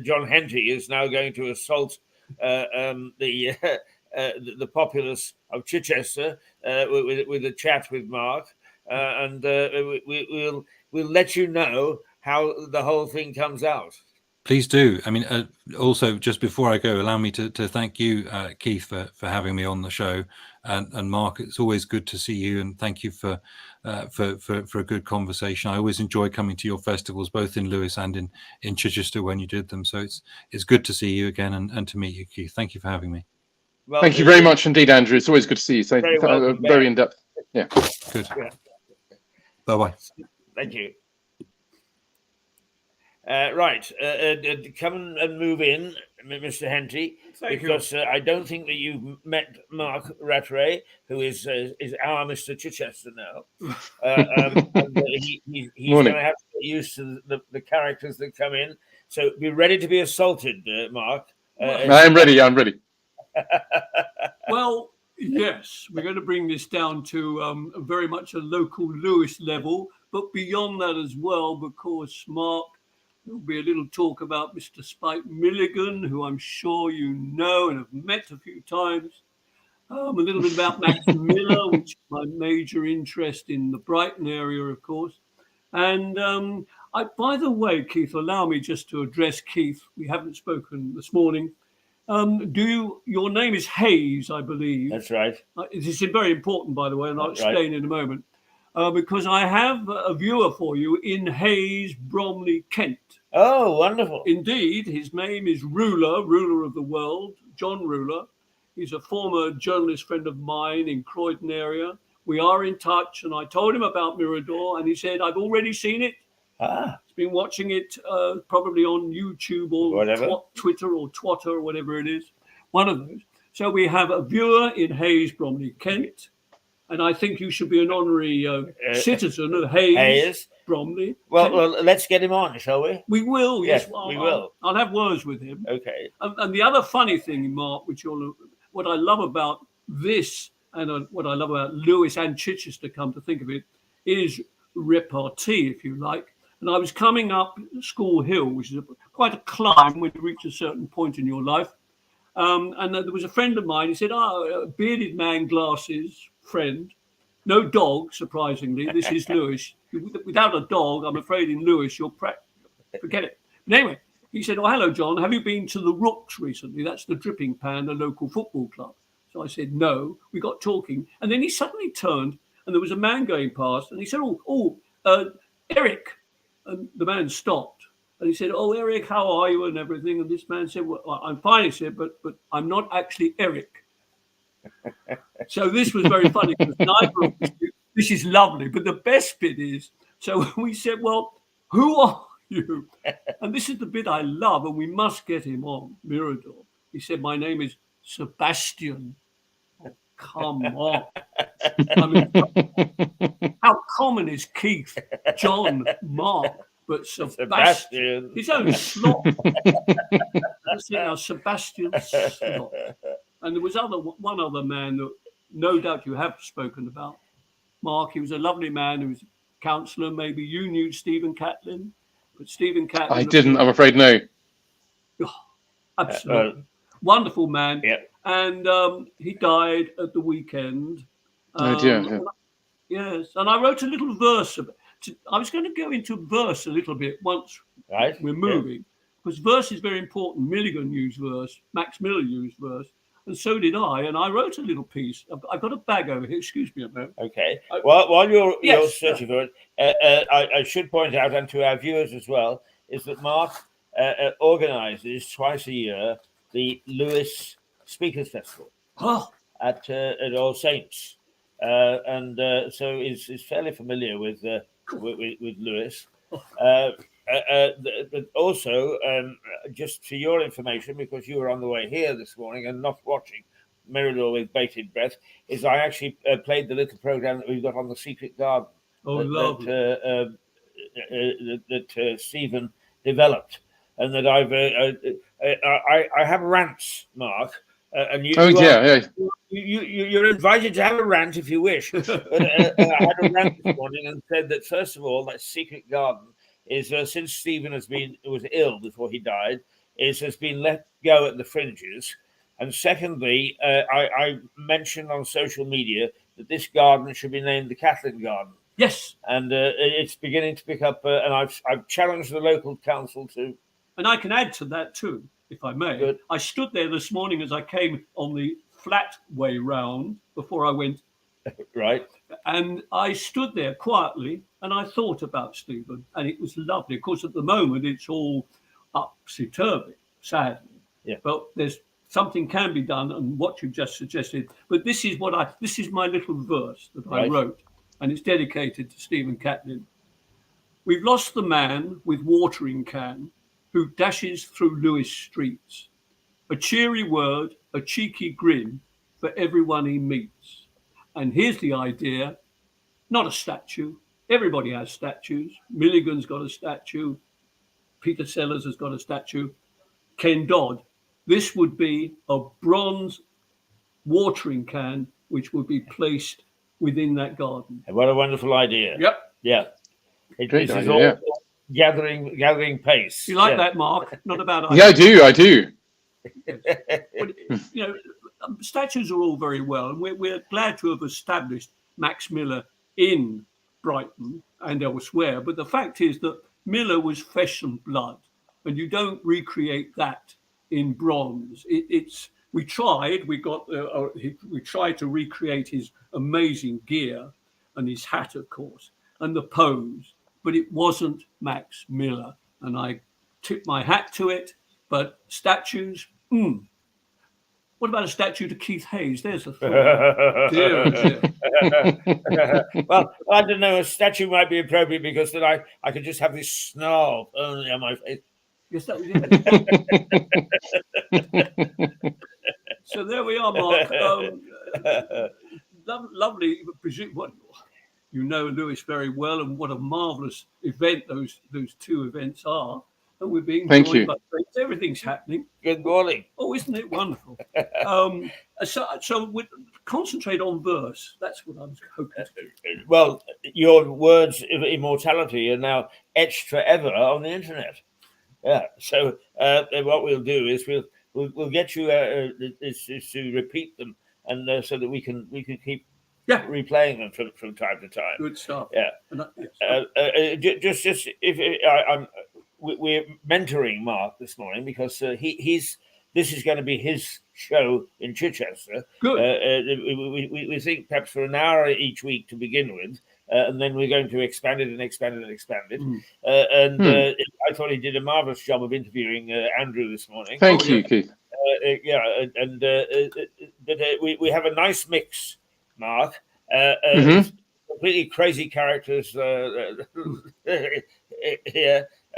John Henty is now going to assault the populace of Chichester with a chat with Mark, and we'll let you know how the whole thing comes out. Please do. I mean, also, just before I go, allow me to thank you, Keith, for having me on the show, and Mark. It's always good to see you, and thank you for a good conversation. I always enjoy coming to your festivals, both in Lewes and in Chichester when you did them. So it's good to see you again and to meet you, Keith. Thank you for having me. Well, thank you very much indeed, Andrew. It's always good to see you. So very in depth. Yeah. Good. Yeah. Bye-bye. Thank you. Right, come and move in, Mr. Henty, because I don't think that you've met Marc Ratray, who is our Mr. Chichester now. He's going to have to get used to the characters that come in. So be ready to be assaulted, Mark. I'm ready. I'm ready. Well, yes, we're going to bring this down to very much a local Lewes level, but beyond that as well, because Mark. There'll be a little talk about Mr. Spike Milligan, who I'm sure you know and have met a few times. A little bit about Max Miller, which is my major interest in the Brighton area, of course. And by the way, Keith, allow me just to address Keith. We haven't spoken this morning. Your name is Hayes, I believe. That's right. This is very important, by the way, and I'll explain in a moment. Because I have a viewer for you in Hayes, Bromley, Kent. Oh, wonderful. Indeed, his name is Ruler of the World, John Ruler. He's a former journalist friend of mine in Croydon area. We are in touch, and I told him about Mirador, and he said, I've already seen it. He's been watching it probably on YouTube or Twitter or Twitter or whatever it is, one of those. So we have a viewer in Hayes, Bromley, Kent. And I think you should be an honorary citizen of Hayes, Bromley. Well, let's get him on, shall we? We will, yes. We will. I'll have words with him. Okay. And the other funny thing, Mark, what I love about this and what I love about Lewes and Chichester, come to think of it, is repartee, if you like. And I was coming up School Hill, which is quite a climb when you reach a certain point in your life. And there was a friend of mine. He said, a bearded man, glasses, friend, no dog, surprisingly. This is Lewes. Without a dog, I'm afraid in Lewes, you'll forget it. But anyway, he said, oh, hello, John. Have you been to the Rooks recently? That's the Dripping Pan, a local football club. So I said, no. We got talking. And then he suddenly turned, and there was a man going past, and he said, Eric. And the man stopped. And he said, oh, Eric, how are you and everything? And this man said, well, I'm fine, he said, but I'm not actually Eric. So this was very funny because this is lovely. But the best bit is, so we said, well, who are you? And this is the bit I love, and we must get him on Mirador. He said, my name is Sebastian. Oh, come on. I mean, how common is Keith, John, Mark, but Sebastian. His own slot. That's it now, Sebastian Slot. And there was one other man that no doubt you have spoken about. Mark, he was a lovely man who was a councillor. Maybe you knew Stephen Catlin, but Stephen Catlin. I didn't, I'm afraid, no. Oh, absolutely. wonderful man. Yeah. And he died at the weekend. Oh dear. Yeah. Yes, and I wrote a little verse of it. I was going to go into verse a little bit once we're moving, because verse is very important. Milligan used verse, Max Miller used verse, and so did I. And I wrote a little piece. I've got a bag over here. Excuse me a moment. Okay. While you're searching for it, I should point out, and to our viewers as well, is that Mark organises twice a year the Lewis Speakers Festival at All Saints. So is fairly familiar with Lewis. But also, just for your information, because you were on the way here this morning and not watching Mirador with bated breath, is I actually played the little program that we've got on the Secret Garden. Lovely. That Stephen developed, and that I have rants, Mark. And you're invited to have a rant if you wish. But I had a rant this morning and said that, first of all, that Secret Garden is since Stephen was ill before he died, has been let go at the fringes. And secondly, I mentioned on social media that this garden should be named the Catholic Garden. Yes, and it's beginning to pick up. And I've challenged the local council to. And I can add to that too, if I may. Good. I stood there this morning as I came on the flat way round before I went. Right. And I stood there quietly and I thought about Stephen, and it was lovely. Of course, at the moment, it's all upsy-turvy, sadly. Yeah. But there's something can be done, and what you just suggested. But this is my little verse that I wrote, and it's dedicated to Stephen Catlin. We've lost the man with watering can who dashes through Lewis streets. A cheery word, a cheeky grin for everyone he meets. And here's the idea, not a statue. Everybody has statues. Milligan's got a statue. Peter Sellers has got a statue. Ken Dodd. This would be a bronze watering can which would be placed within that garden. What a wonderful idea. Yep. Yeah. This is all gathering pace. You like that, Mark? Not a bad idea. Yeah, I do. But, statues are all very well, and we're glad to have established Max Miller in Brighton and elsewhere. But the fact is that Miller was flesh and blood, and you don't recreate that in bronze. We tried to recreate his amazing gear and his hat, of course, and the pose, but it wasn't Max Miller, and I tip my hat to it. But statues, What about a statue to Keith Hayes? There's a thought. Dear. Well, I don't know. A statue might be appropriate because then I could just have this snarl only on my face. Yes, that was it. So there we are, Mark. Lovely. You know Lewis very well, and what a marvellous event those two events are. And we're being joined by friends. Everything's happening. Good morning. Oh, isn't it wonderful? So we concentrate on verse. That's what I was hoping to do. Well, your words of immortality are now etched forever on the internet. Yeah. So what we'll do is we'll get you is to repeat them, and so that we can keep replaying them from time to time. Good stuff. Yeah. Just if we're mentoring Mark this morning because this is going to be his show in Chichester. Good. We think perhaps for an hour each week to begin with, and then we're going to expand it and expand it and expand it. I thought he did a marvelous job of interviewing Andrew this morning. Thank you, Keith. But we have a nice mix, Mark. Completely crazy characters here.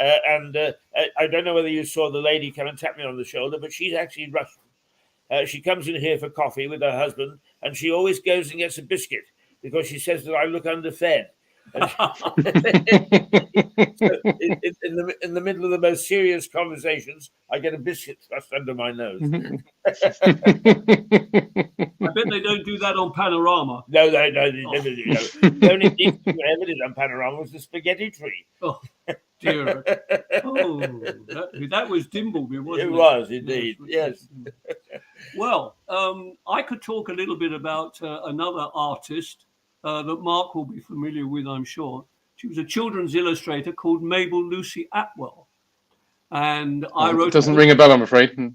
I don't know whether you saw the lady come and tap me on the shoulder, but she's actually Russian. She comes in here for coffee with her husband, and she always goes and gets a biscuit because she says that I look underfed. In the middle of the most serious conversations, I get a biscuit thrust under my nose. I bet they don't do that on Panorama. No, they never do. The only thing we ever did on Panorama was the spaghetti tree. Oh. dear. Oh, that was Dimbleby, wasn't it? It was indeed, yes. Well, I could talk a little bit about another artist that Mark will be familiar with, I'm sure. She was a children's illustrator called Mabel Lucy Atwell. And I wrote... It doesn't ring a bell, I'm afraid.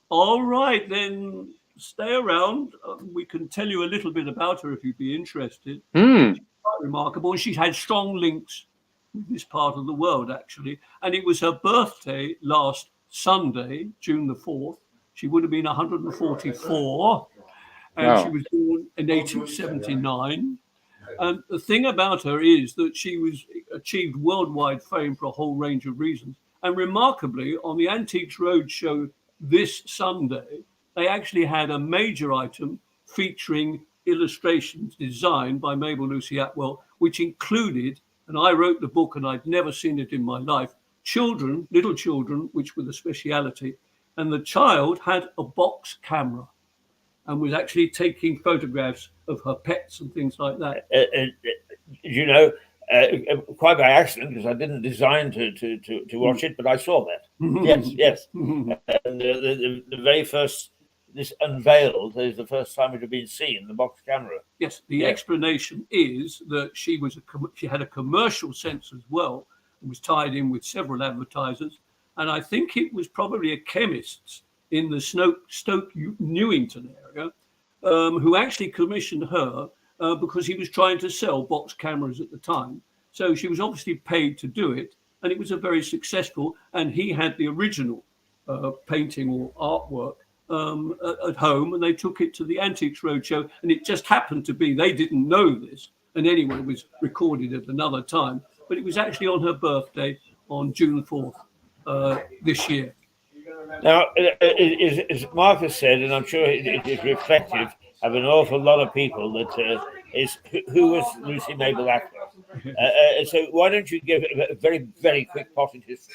All right, then stay around. We can tell you a little bit about her if you'd be interested. She's quite remarkable. She had strong links with this part of the world, actually. And it was her birthday last Sunday, June the 4th. She would have been 144. And Wow. she was born in 1879. And the thing about her is that she achieved worldwide fame for a whole range of reasons. And remarkably, on the Antiques Roadshow this Sunday, they actually had a major item featuring illustrations designed by Mabel Lucy Atwell, which included, and I wrote the book and I'd never seen it in my life, children, little children, which were the speciality. And the child had a box camera and was actually taking photographs of her pets and things like that. You know, quite by accident, because I didn't design to watch it, but I saw that. Yes. And the very first, this Unveiled is the first time it had been seen, the box camera. Yes, the explanation is that she had a commercial sense as well, and was tied in with several advertisers. And I think it was probably a chemist's in the Stoke Newington area who actually commissioned her because he was trying to sell box cameras at the time. So she was obviously paid to do it, and it was a very successful. And he had the original painting or artwork at home, and they took it to the Antiques Roadshow. And it just happened to be, they didn't know this, and anyway, it was recorded at another time. But it was actually on her birthday on June 4th this year. Now, as Mark has said, and I'm sure it is reflective of an awful lot of people, that is who was Lucy Mabel Atwell. So why don't you give a very, very quick potted history?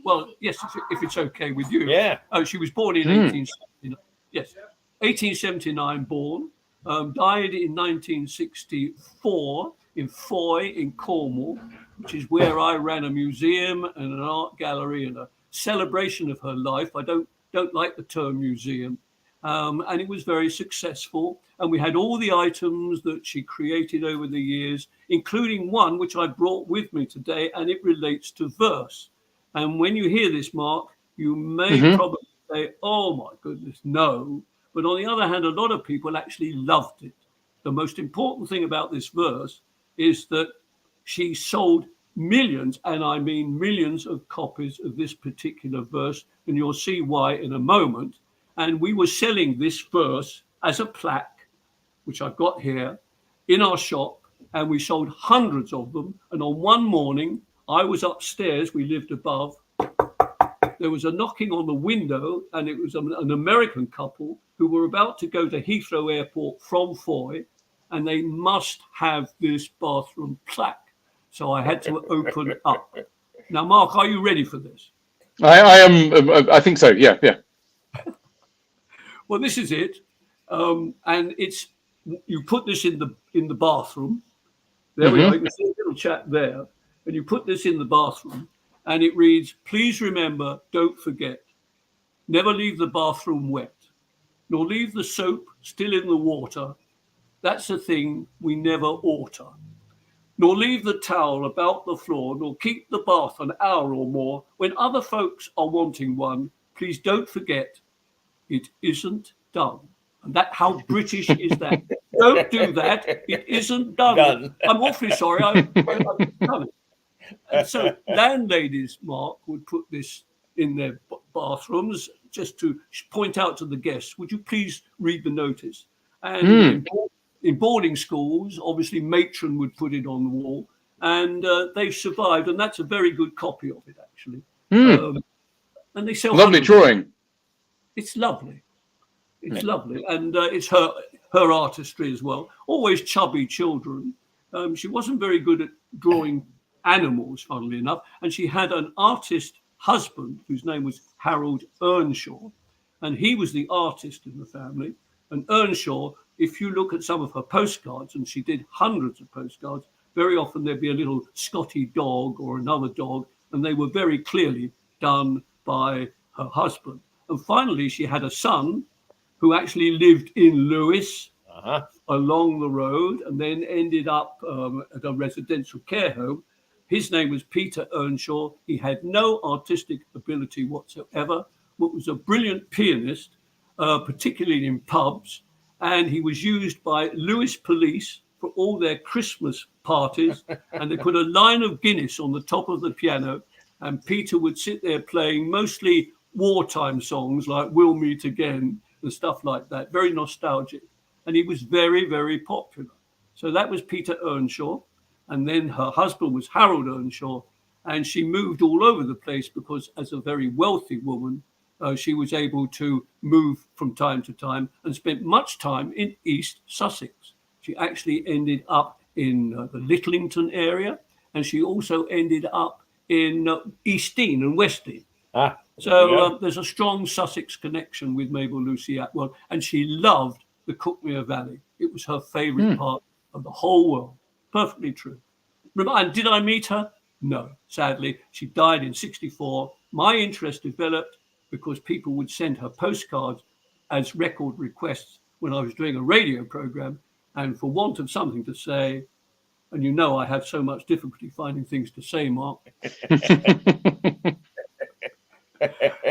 Well, yes, if it's okay with you. Yeah. She was born in 1879. Yes, 1879 born. Died in 1964 in Foy in Cornwall, which is where I ran a museum and an art gallery and a celebration of her life. I don't like the term museum. And it was very successful. And we had all the items that she created over the years, including one which I brought with me today, and it relates to verse. And when you hear this, Mark, you may probably say, oh my goodness, no. But on the other hand, a lot of people actually loved it. The most important thing about this verse is that she sold millions, and I mean millions of copies of this particular verse, and you'll see why in a moment. And we were selling this verse as a plaque, which I've got here, in our shop, and we sold hundreds of them. And on one morning, I was upstairs, we lived above, there was a knocking on the window, and it was an American couple who were about to go to Heathrow Airport from Foy, and they must have this bathroom plaque. So I had to open up. Now, Mark, are you ready for this? I am. I think so. Yeah. Well, this is it, and it's you put this in the bathroom. There we are. You can see a little chat there, and you put this in the bathroom, and it reads: "Please remember, don't forget, never leave the bathroom wet, nor leave the soap still in the water. That's a thing we never oughta. Nor leave the towel about the floor, nor keep the bath an hour or more. When other folks are wanting one, please don't forget, it isn't done." And that, how British is that? Don't do that. It isn't done. I'm awfully sorry. I've done it. And so landladies, Mark, would put this in their bathrooms just to point out to the guests, would you please read the notice? And in boarding schools, obviously matron would put it on the wall, and they've survived, and that's a very good copy of it, actually. And they sell lovely drawing. It's lovely. It's lovely, and it's her artistry as well. Always chubby children. She wasn't very good at drawing animals, funnily enough, and she had an artist husband whose name was Harold Earnshaw, and he was the artist in the family. And Earnshaw, if you look at some of her postcards, and she did hundreds of postcards, very often there'd be a little Scotty dog or another dog, and they were very clearly done by her husband. And finally, she had a son who actually lived in Lewes along the road, and then ended up at a residential care home. His name was Peter Earnshaw. He had no artistic ability whatsoever, but was a brilliant pianist, particularly in pubs. And he was used by Lewes police for all their Christmas parties. And they put a line of Guinness on the top of the piano. And Peter would sit there playing mostly wartime songs like We'll Meet Again and stuff like that. Very nostalgic. And he was very, very popular. So that was Peter Earnshaw. And then her husband was Harold Earnshaw. And she moved all over the place because as a very wealthy woman, she was able to move from time to time and spent much time in East Sussex. She actually ended up in the Littlington area. And she also ended up in East Dean and West Dean. So there's a strong Sussex connection with Mabel Lucy Atwell. And she loved the Cuckmere Valley. It was her favourite part of the whole world. Perfectly true. And did I meet her? No, sadly. She died in 1964. My interest developed because people would send her postcards as record requests when I was doing a radio programme. And for want of something to say, and you know I have so much difficulty finding things to say, Mark.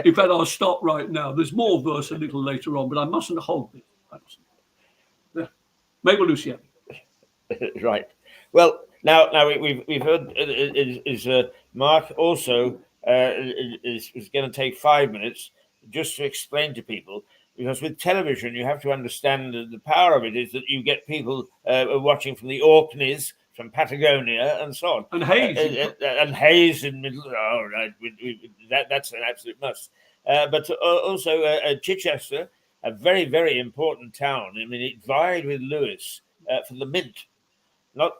In fact, I'll stop right now. There's more verse a little later on, but I mustn't hold this. Mabel Lucy Atwell. Right. Well, now we've heard Mark also is going to take 5 minutes just to explain to people, because with television you have to understand the power of it is that you get people watching from the Orkneys, from Patagonia, and so on, and Hayes, in middle. Oh, right, that's an absolute must. But also Chichester, a very, very important town. I mean, it vied with Lewes for the mint. Not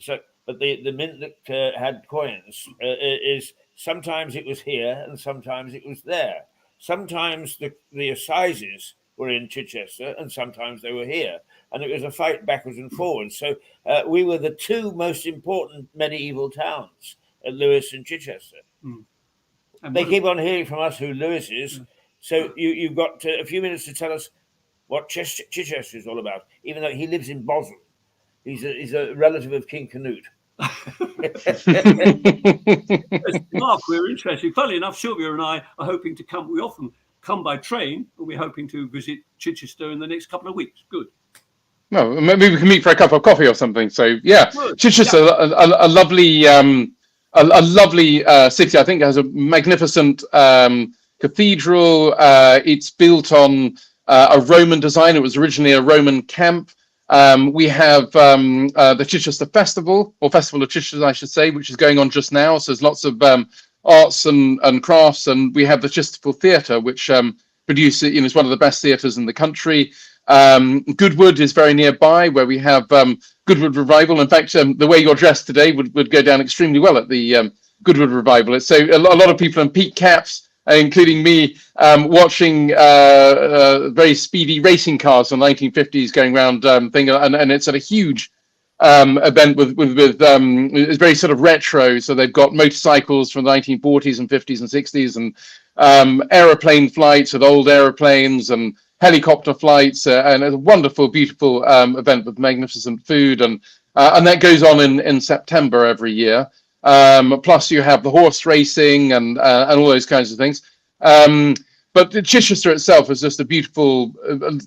so, but the mint that had coins is sometimes it was here and sometimes it was there. Sometimes the assizes were in Chichester and sometimes they were here, and it was a fight backwards and forwards. So we were the two most important medieval towns, Lewes and Chichester. And they keep on hearing from us who Lewes is. So you've got a few minutes to tell us what Chichester is all about, even though he lives in Boswell. He's a relative of King Canute. Mark, we're interested. Funnily enough, Sylvia and I are hoping to come. We often come by train, but we're hoping to visit Chichester in the next couple of weeks. Good. Well, maybe we can meet for a cup of coffee or something. So yeah, good. Chichester, a lovely city. I think it has a magnificent cathedral. It's built on a Roman design. It was originally a Roman camp. We have the Chichester Festival, or Festival of Chichester, I should say, which is going on just now. So there's lots of arts and crafts, and we have the Chichester Theatre, which produces, is one of the best theatres in the country. Goodwood is very nearby, where we have Goodwood Revival. In fact, the way you're dressed today would go down extremely well at the Goodwood Revival. So a lot of people in peak caps, including me, watching very speedy racing cars from the 1950s going around thing, and it's at a huge event with it's very sort of retro. So they've got motorcycles from the 1940s and 50s and 60s, and aeroplane flights with old aeroplanes and helicopter flights, and a wonderful, beautiful event with magnificent food, and that goes on in September every year. Plus you have the horse racing and all those kinds of things. But Chichester itself is just a beautiful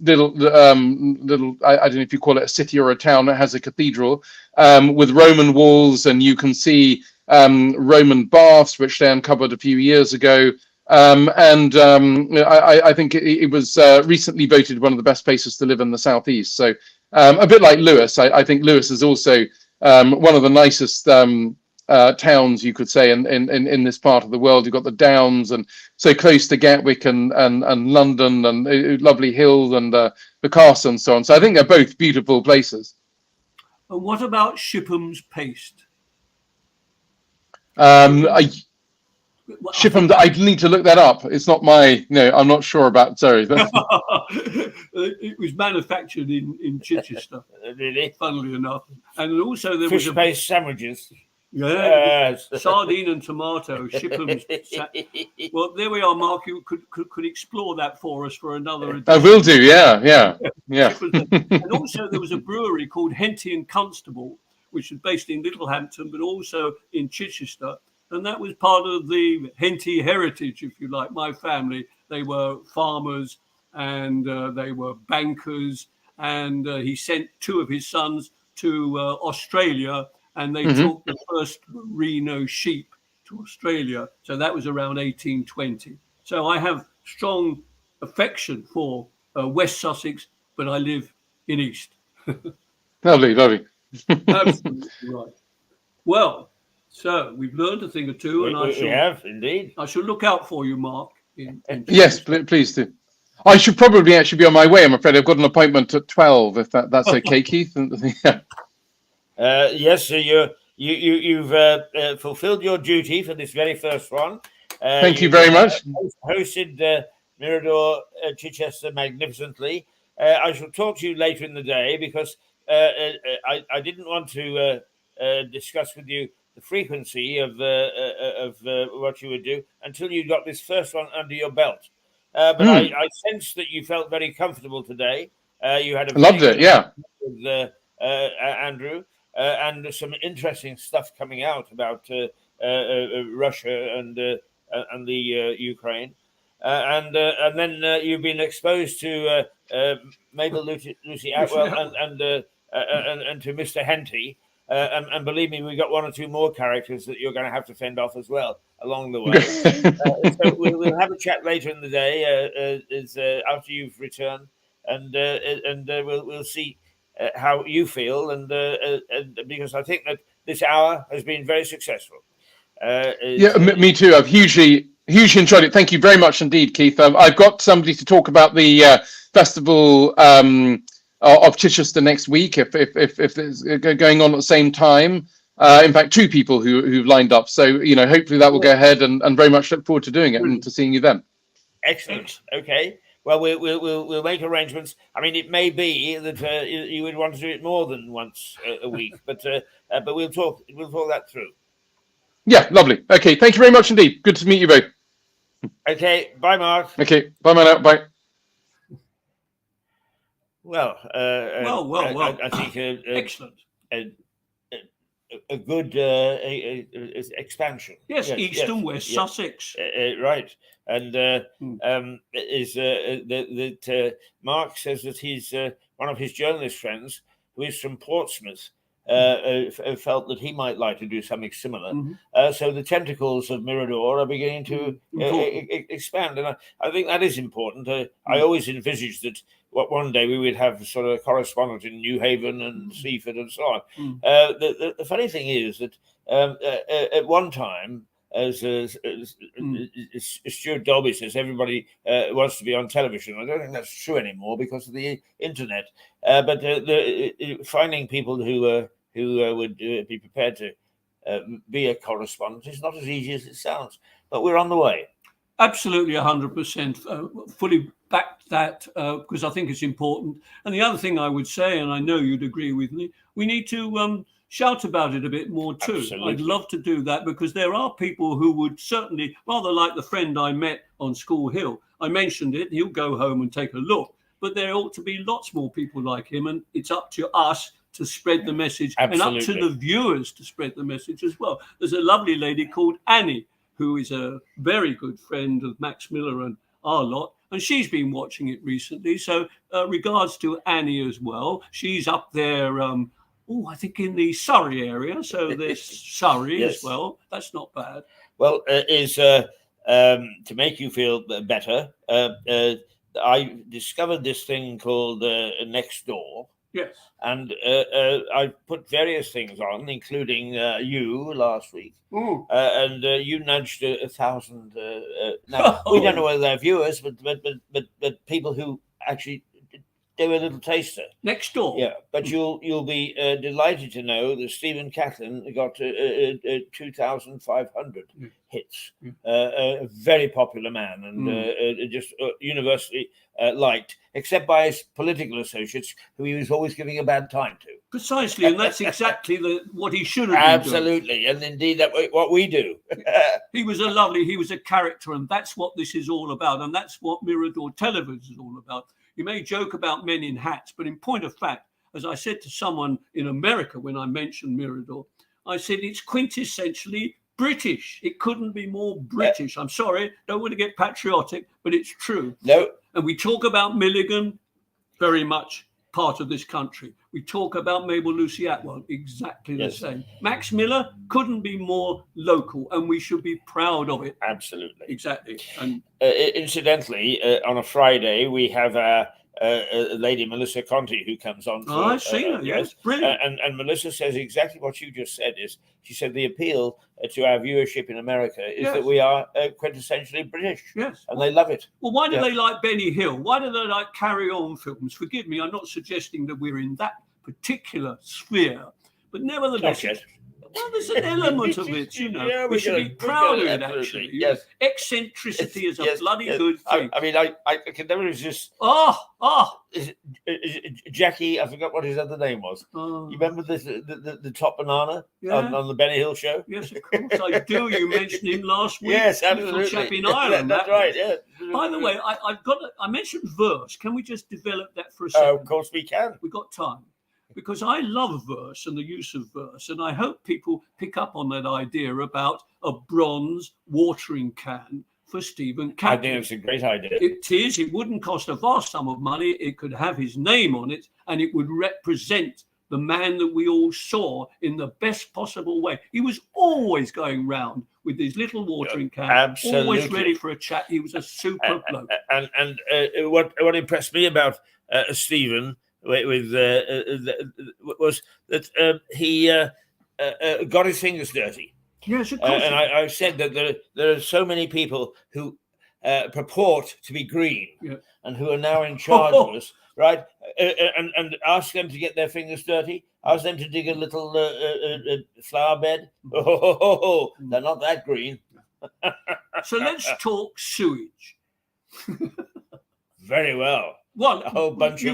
little, I don't know if you call it a city or a town. It has a cathedral with Roman walls, and you can see Roman baths, which they uncovered a few years ago. I think it was recently voted one of the best places to live in the southeast. So a bit like Lewes, I think Lewes is also one of the nicest towns, you could say, in this part of the world. You've got the Downs, and so close to Gatwick and London, and lovely hills and the castle and so on. So I think they're both beautiful places. And what about Shipham's paste? Well, I Shipham, think I need to look that up. It's not my, no, I'm not sure about, sorry. it was manufactured in Chichester, Really? funnily enough. And also there was Fish-based sandwiches. yeah, Yes. sardine and tomato, Shipham's. Well, there we are, Mark. You could explore that for us for another edition. I will do, yeah. And also there was a brewery called Henty and Constable, which was based in Littlehampton, but also in Chichester. And that was part of the Henty heritage, if you like. My family, they were farmers and they were bankers. And he sent two of his sons to Australia, and they took the first merino sheep to Australia. So that was around 1820. So I have strong affection for West Sussex, but I live in East. Lovely. Absolutely right. Well, so we've learned a thing or two, and we have indeed. I shall look out for you, Mark. Yes, please do. I should probably actually be on my way. I'm afraid I've got an appointment at 12. If that's okay, Keith. Yes, so you've fulfilled your duty for this very first one. Thank you very much. Hosted Mirador Chichester magnificently. I shall talk to you later in the day because I didn't want to discuss with you the frequency of what you would do until you got this first one under your belt. But I sensed that you felt very comfortable today. You had a loved it, yeah. With Andrew, and some interesting stuff coming out about Russia and the Ukraine, and then you've been exposed to Mabel Lucy Atwell and to Mr. Henty. And believe me, we've got one or two more characters that you're going to have to fend off as well along the way. So we'll have a chat later in the day, after you've returned, and we'll see how you feel, and because I think that this hour has been very successful. Me too. I've hugely enjoyed it. Thank you very much indeed, Keith. I've got somebody to talk about the festival of Chichester next week, if it's going on at the same time. In fact, two people who've lined up. So hopefully that will go ahead, and very much look forward to doing it and to seeing you then. Excellent. Okay. Well, we'll make arrangements. I mean, it may be that you would want to do it more than once a week, but we'll talk that through. Yeah, lovely. Okay, thank you very much indeed. Good to meet you both. Okay, bye, Mark. Okay, bye, man. Bye. Well, I think excellent. A good expansion. Yes, East and West Sussex. Right, and that Mark says that he's one of his journalist friends who is from Portsmouth. Felt that he might like to do something similar. So the tentacles of Mirador are beginning to expand, and I think that is important. I always envisaged that one day we would have sort of a correspondent in New Haven and Seaford and so on. The funny thing is that at one time, as Stuart Dolby says, everybody wants to be on television. I don't think that's true anymore because of the internet. But finding people who would be prepared to be a correspondent is not as easy as it sounds. But we're on the way. Absolutely, 100%. Fully back that because I think it's important. And the other thing I would say, and I know you'd agree with me, we need to shout about it a bit more too. Absolutely. I'd love to do that because there are people who would certainly, rather like the friend I met on School Hill. I mentioned it, he'll go home and take a look. But there ought to be lots more people like him, and it's up to us to spread the message. Absolutely. And up to the viewers to spread the message as well. There's a lovely lady called Annie, who is a very good friend of Max Miller and our lot, and she's been watching it recently. So regards to Annie as well. She's up there, I think in the Surrey area. So there's Surrey as well. That's not bad. Well, to make you feel better, I discovered this thing called Nextdoor. Yes. And I put various things on, including you last week. And you nudged 1,000. Now, we don't know whether they're viewers, but people who actually do a little taster. Next door. Yeah, but you'll be delighted to know that Stephen Catlin got 2,500 hits. A very popular man, and just universally liked, except by his political associates, who he was always giving a bad time to. Precisely, and that's exactly what he should have been Absolutely, doing. And indeed, what we do. He was a character, and that's what this is all about, and that's what Mirador Television is all about. You may joke about men in hats, but in point of fact, as I said to someone in America when I mentioned Mirador, I said it's quintessentially British. It couldn't be more British. I'm sorry, don't want to get patriotic, but it's true. No. And we talk about Milligan, very much part of this country. We talk about Mabel Lucy Atwell, exactly the same. Max Miller couldn't be more local, and we should be proud of it. Absolutely. Exactly. And incidentally, on a Friday, we have a lady, Melissa Conti, who comes on. Oh, I've seen her, yes. Brilliant. And Melissa says exactly what you just said. She said the appeal to our viewership in America is that we are quintessentially British. Yes. And they love it. Well, why do they like Benny Hill? Why do they like Carry On films? Forgive me, I'm not suggesting that we're in that particular sphere, but nevertheless, well, there's an element of it, you know. Yeah, we should be proud of it, actually. Yes. Eccentricity is a bloody good thing. I mean, I can never resist. Jackie, I forgot what his other name was. You remember the top banana on the Benny Hill show? Yes, of course I do. You mentioned him last week. Yes, absolutely. Little chap in Ireland. That's right. Yeah. By the way, I mentioned verse. Can we just develop that for a second? Of course we can. We've got time. Because I love verse and the use of verse, and I hope people pick up on that idea about a bronze watering can for Stephen Catlin. I think it's a great idea. It is. It wouldn't cost a vast sum of money. It could have his name on it, and it would represent the man that we all saw in the best possible way. He was always going round with his little watering can, always ready for a chat. He was a super bloke. And what impressed me about Stephen was that he got his fingers dirty. Yes, of course. And I've said that there are so many people who purport to be green and who are now in charge of us, right? And ask them to get their fingers dirty. Ask them to dig a little flower bed. They're not that green. So let's talk sewage. Very well. Well, a whole bunch you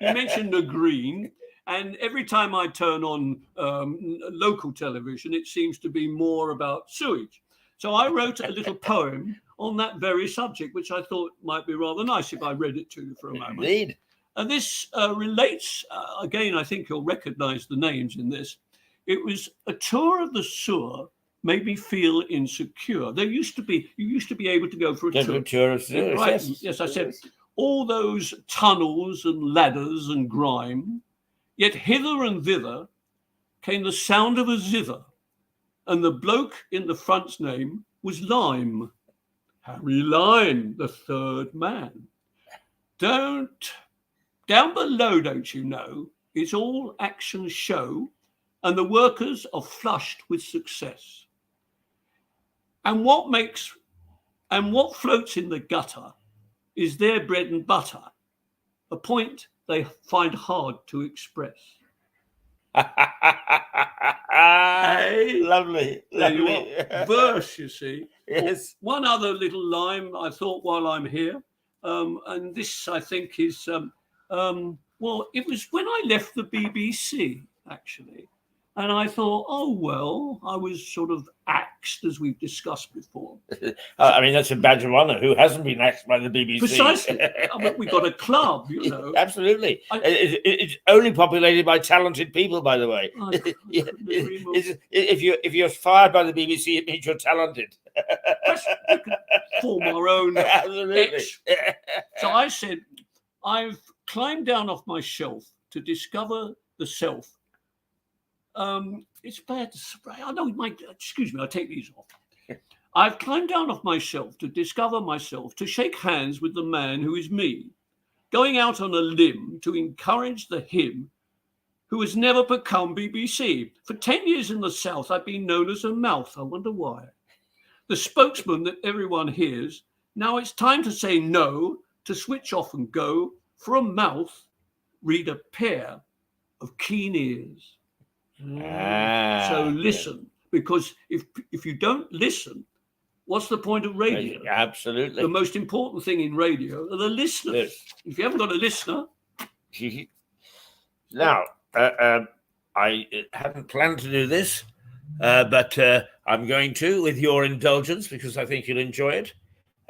mentioned the green, and every time I turn on local television, it seems to be more about sewage. So I wrote a little poem on that very subject, which I thought might be rather nice if I read it to you for a moment. Indeed. And this relates, again, I think you'll recognize the names in this. It was a tour of the sewer made me feel insecure. You used to be able to go for a tour of sewers. Right. Yes, I said, all those tunnels and ladders and grime, yet hither and thither came the sound of a zither, and the bloke in the front's name was Lime. Harry Lime, the third man. Down below, don't you know, it's all action show, and the workers are flushed with success. And what floats in the gutter is their bread and butter, a point they find hard to express. Hey, lovely. Verse, you see. Yes. One other little line I thought while I'm here, and this I think is, well, it was when I left the BBC, actually. And I thought, oh, well, I was sort of axed, as we've discussed before. I mean, that's a badge of honor. Who hasn't been axed by the BBC? Precisely. I mean, we got a club, you know. Absolutely. It's only populated by talented people, by the way. If you're fired by the BBC, it means you're talented. We could form our own. Absolutely. So I said, I've climbed down off my shelf to discover the self. It's bad to spray. I know, excuse me, I'll take these off. I've climbed down off my shelf to discover myself, to shake hands with the man who is me, going out on a limb to encourage the him who has never become BBC. For 10 years in the South, I've been known as a mouth. I wonder why. The spokesman that everyone hears. Now it's time to say no, to switch off and go. From mouth read a pair of keen ears. So listen, because if you don't listen, what's the point of radio? Absolutely. The most important thing in radio are the listeners. Yes. If you haven't got a listener. Now, I hadn't planned to do this, but I'm going to, with your indulgence, because I think you'll enjoy it.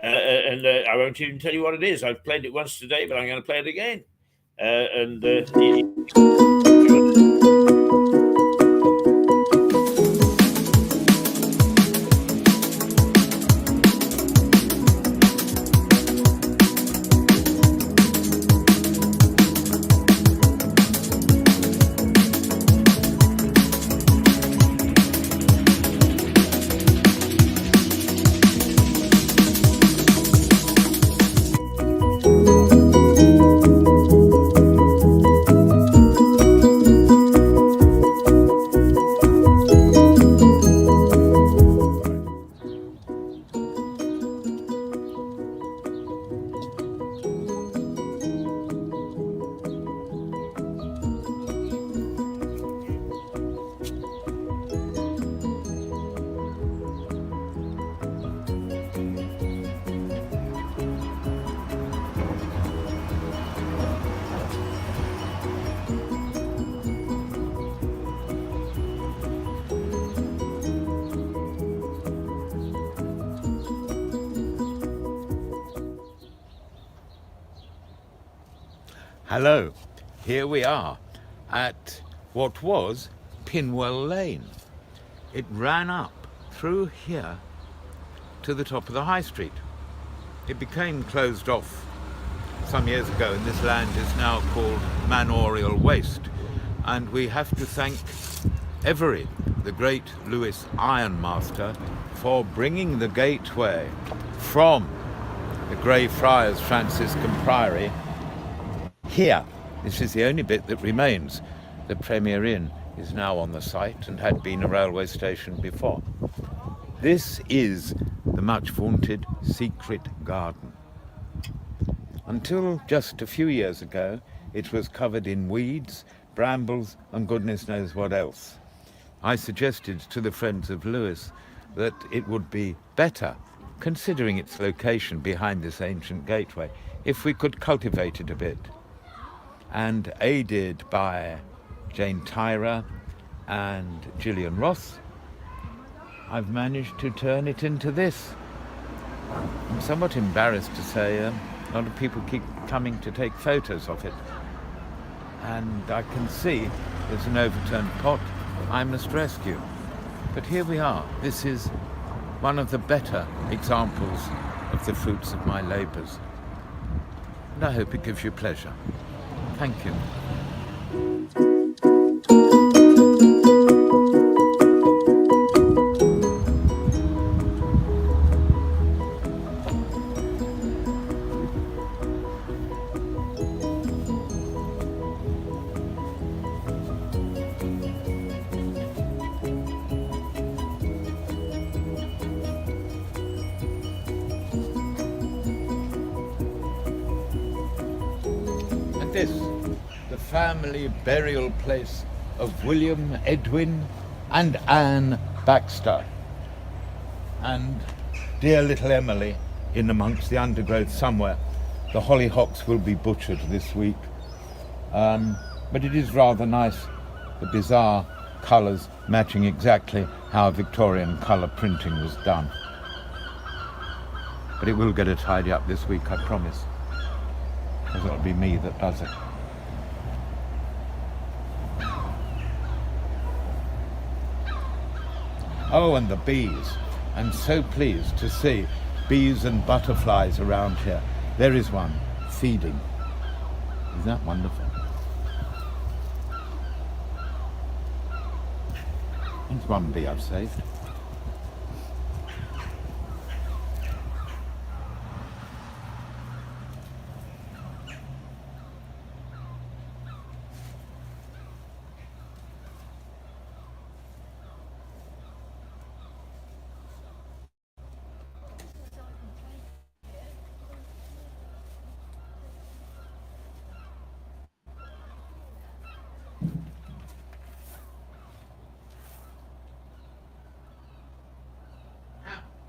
And I won't even tell you what it is. I've played it once today, but I'm going to play it again. Hello, here we are at what was Pinwell Lane. It ran up through here to the top of the High Street. It became closed off some years ago, and this land is now called Manorial Waste. And we have to thank Every, the great Lewis ironmaster, for bringing the gateway from the Grey Friars Franciscan Priory here. This is the only bit that remains. The Premier Inn is now on the site and had been a railway station before. This is the much vaunted Secret Garden. Until just a few years ago, it was covered in weeds, brambles, and goodness knows what else. I suggested to the friends of Lewis that it would be better, considering its location behind this ancient gateway, if we could cultivate it a bit. And aided by Jane Tyra and Gillian Ross, I've managed to turn it into this. I'm somewhat embarrassed to say a lot of people keep coming to take photos of it. And I can see there's an overturned pot I must rescue. But here we are. This is one of the better examples of the fruits of my labours. And I hope it gives you pleasure. Thank you. And this, the family burial place of William Edwin and Anne Baxter. And dear little Emily in amongst the undergrowth somewhere. The hollyhocks will be butchered this week. But it is rather nice, the bizarre colours matching exactly how Victorian colour printing was done. But it will get a tidy up this week, I promise. Because it'll be me that does it. Oh, and the bees. I'm so pleased to see bees and butterflies around here. There is one feeding. Isn't that wonderful? There's one bee I've saved.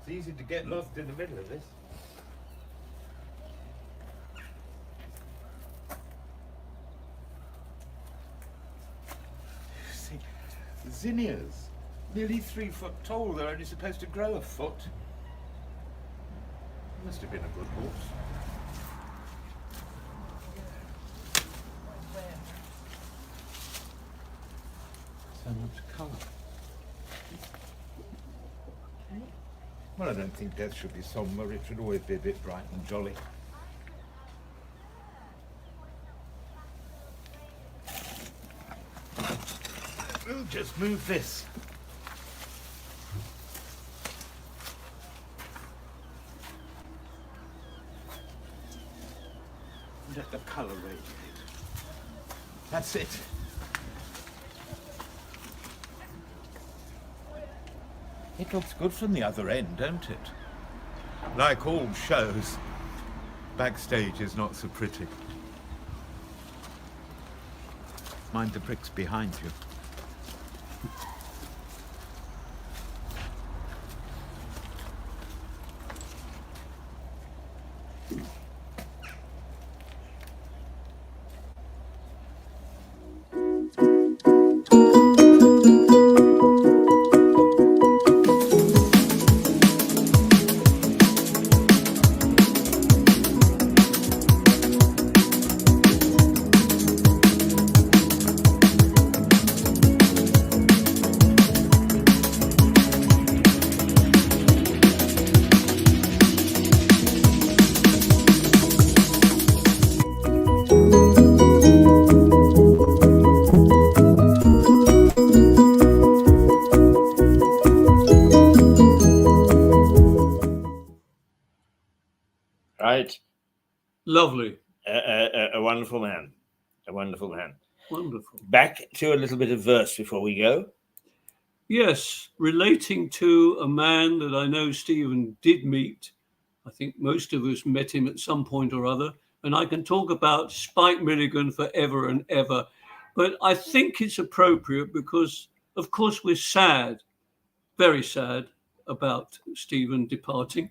It's easy to get lost in the middle of this. See, zinnias, nearly 3 foot tall. They're only supposed to grow a foot. Must have been a good horse. So much colour. Well, I don't think death should be sombre. It should always be a bit bright and jolly. We'll just move this. Let the colour radiate. That's it. It looks good from the other end, don't it? Like all shows, backstage is not so pretty. Mind the bricks behind you. Right. Lovely. A wonderful man. A wonderful man. Wonderful. Back to a little bit of verse before we go. Yes, relating to a man that I know Stephen did meet. I think most of us met him at some point or other. And I can talk about Spike Milligan forever and ever. But I think it's appropriate because, of course, we're sad, very sad about Stephen departing.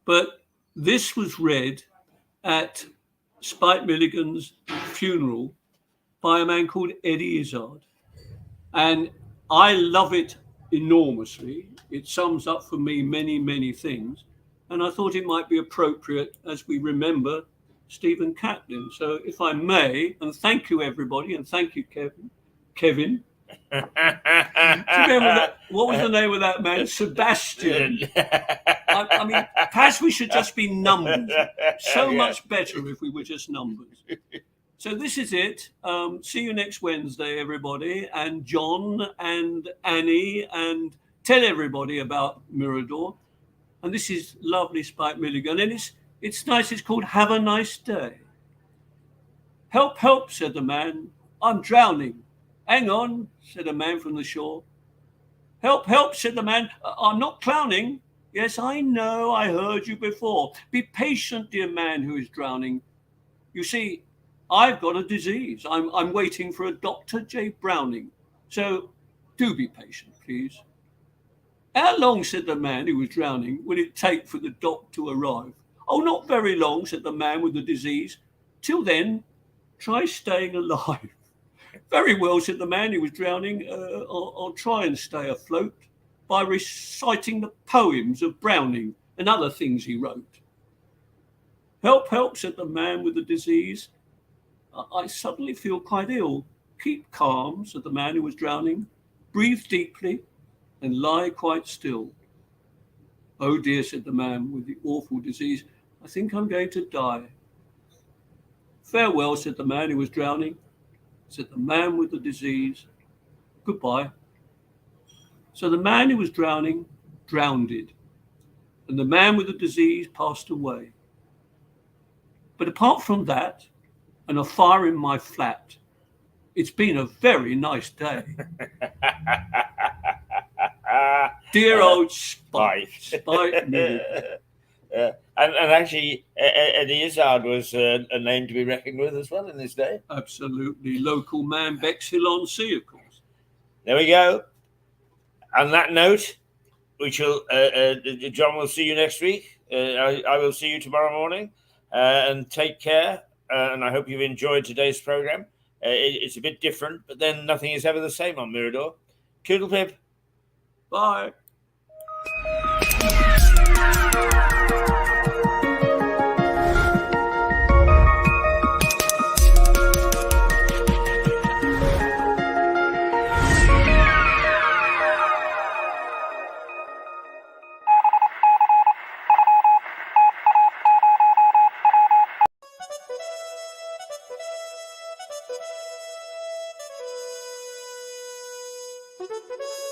But this was read at Spike Milligan's funeral by a man called Eddie Izzard. And I love it enormously. It sums up for me many, many things. And I thought it might be appropriate as we remember Stephen Catlin. So if I may, and thank you, everybody, and thank you, Kevin. Do you remember that? What was the name of that man? Sebastian. I mean, perhaps we should just be numbers. So much better if we were just numbers. So this is it. See you next Wednesday, everybody. And John and Annie, and tell everybody about Mirador. And this is lovely Spike Milligan. And it's nice. It's called Have a Nice Day. Help, help, said the man. I'm drowning. Hang on, said a man from the shore. Help, help, said the man. I'm not clowning. Yes, I know, I heard you before. Be patient, dear man who is drowning. You see, I've got a disease. I'm waiting for a Dr. J. Browning. So do be patient, please. How long, said the man who was drowning, will it take for the doc to arrive? Oh, not very long, said the man with the disease. Till then, try staying alive. Very well, said the man who was drowning. I'll try and stay afloat by reciting the poems of Browning and other things he wrote. Help, help, said the man with the disease. I suddenly feel quite ill. Keep calm, said the man who was drowning. Breathe deeply and lie quite still. Oh dear, said the man with the awful disease. I think I'm going to die. Farewell, said the man who was drowning. Said the man with the disease. Goodbye. So the man who was drowning drowned, and the man with the disease passed away. But apart from that, and a fire in my flat, it's been a very nice day. Dear old Spike. Spike Milligan. And actually, Eddie Izzard was a name to be reckoned with as well in this day. Absolutely. Local man, Bexhill-on-Sea, of course. There we go. On that note, we shall. John will see you next week. I will see you tomorrow morning. And take care. And I hope you've enjoyed today's program. It's a bit different, but then nothing is ever the same on Mirador. Toodle pip. Bye. Thank you.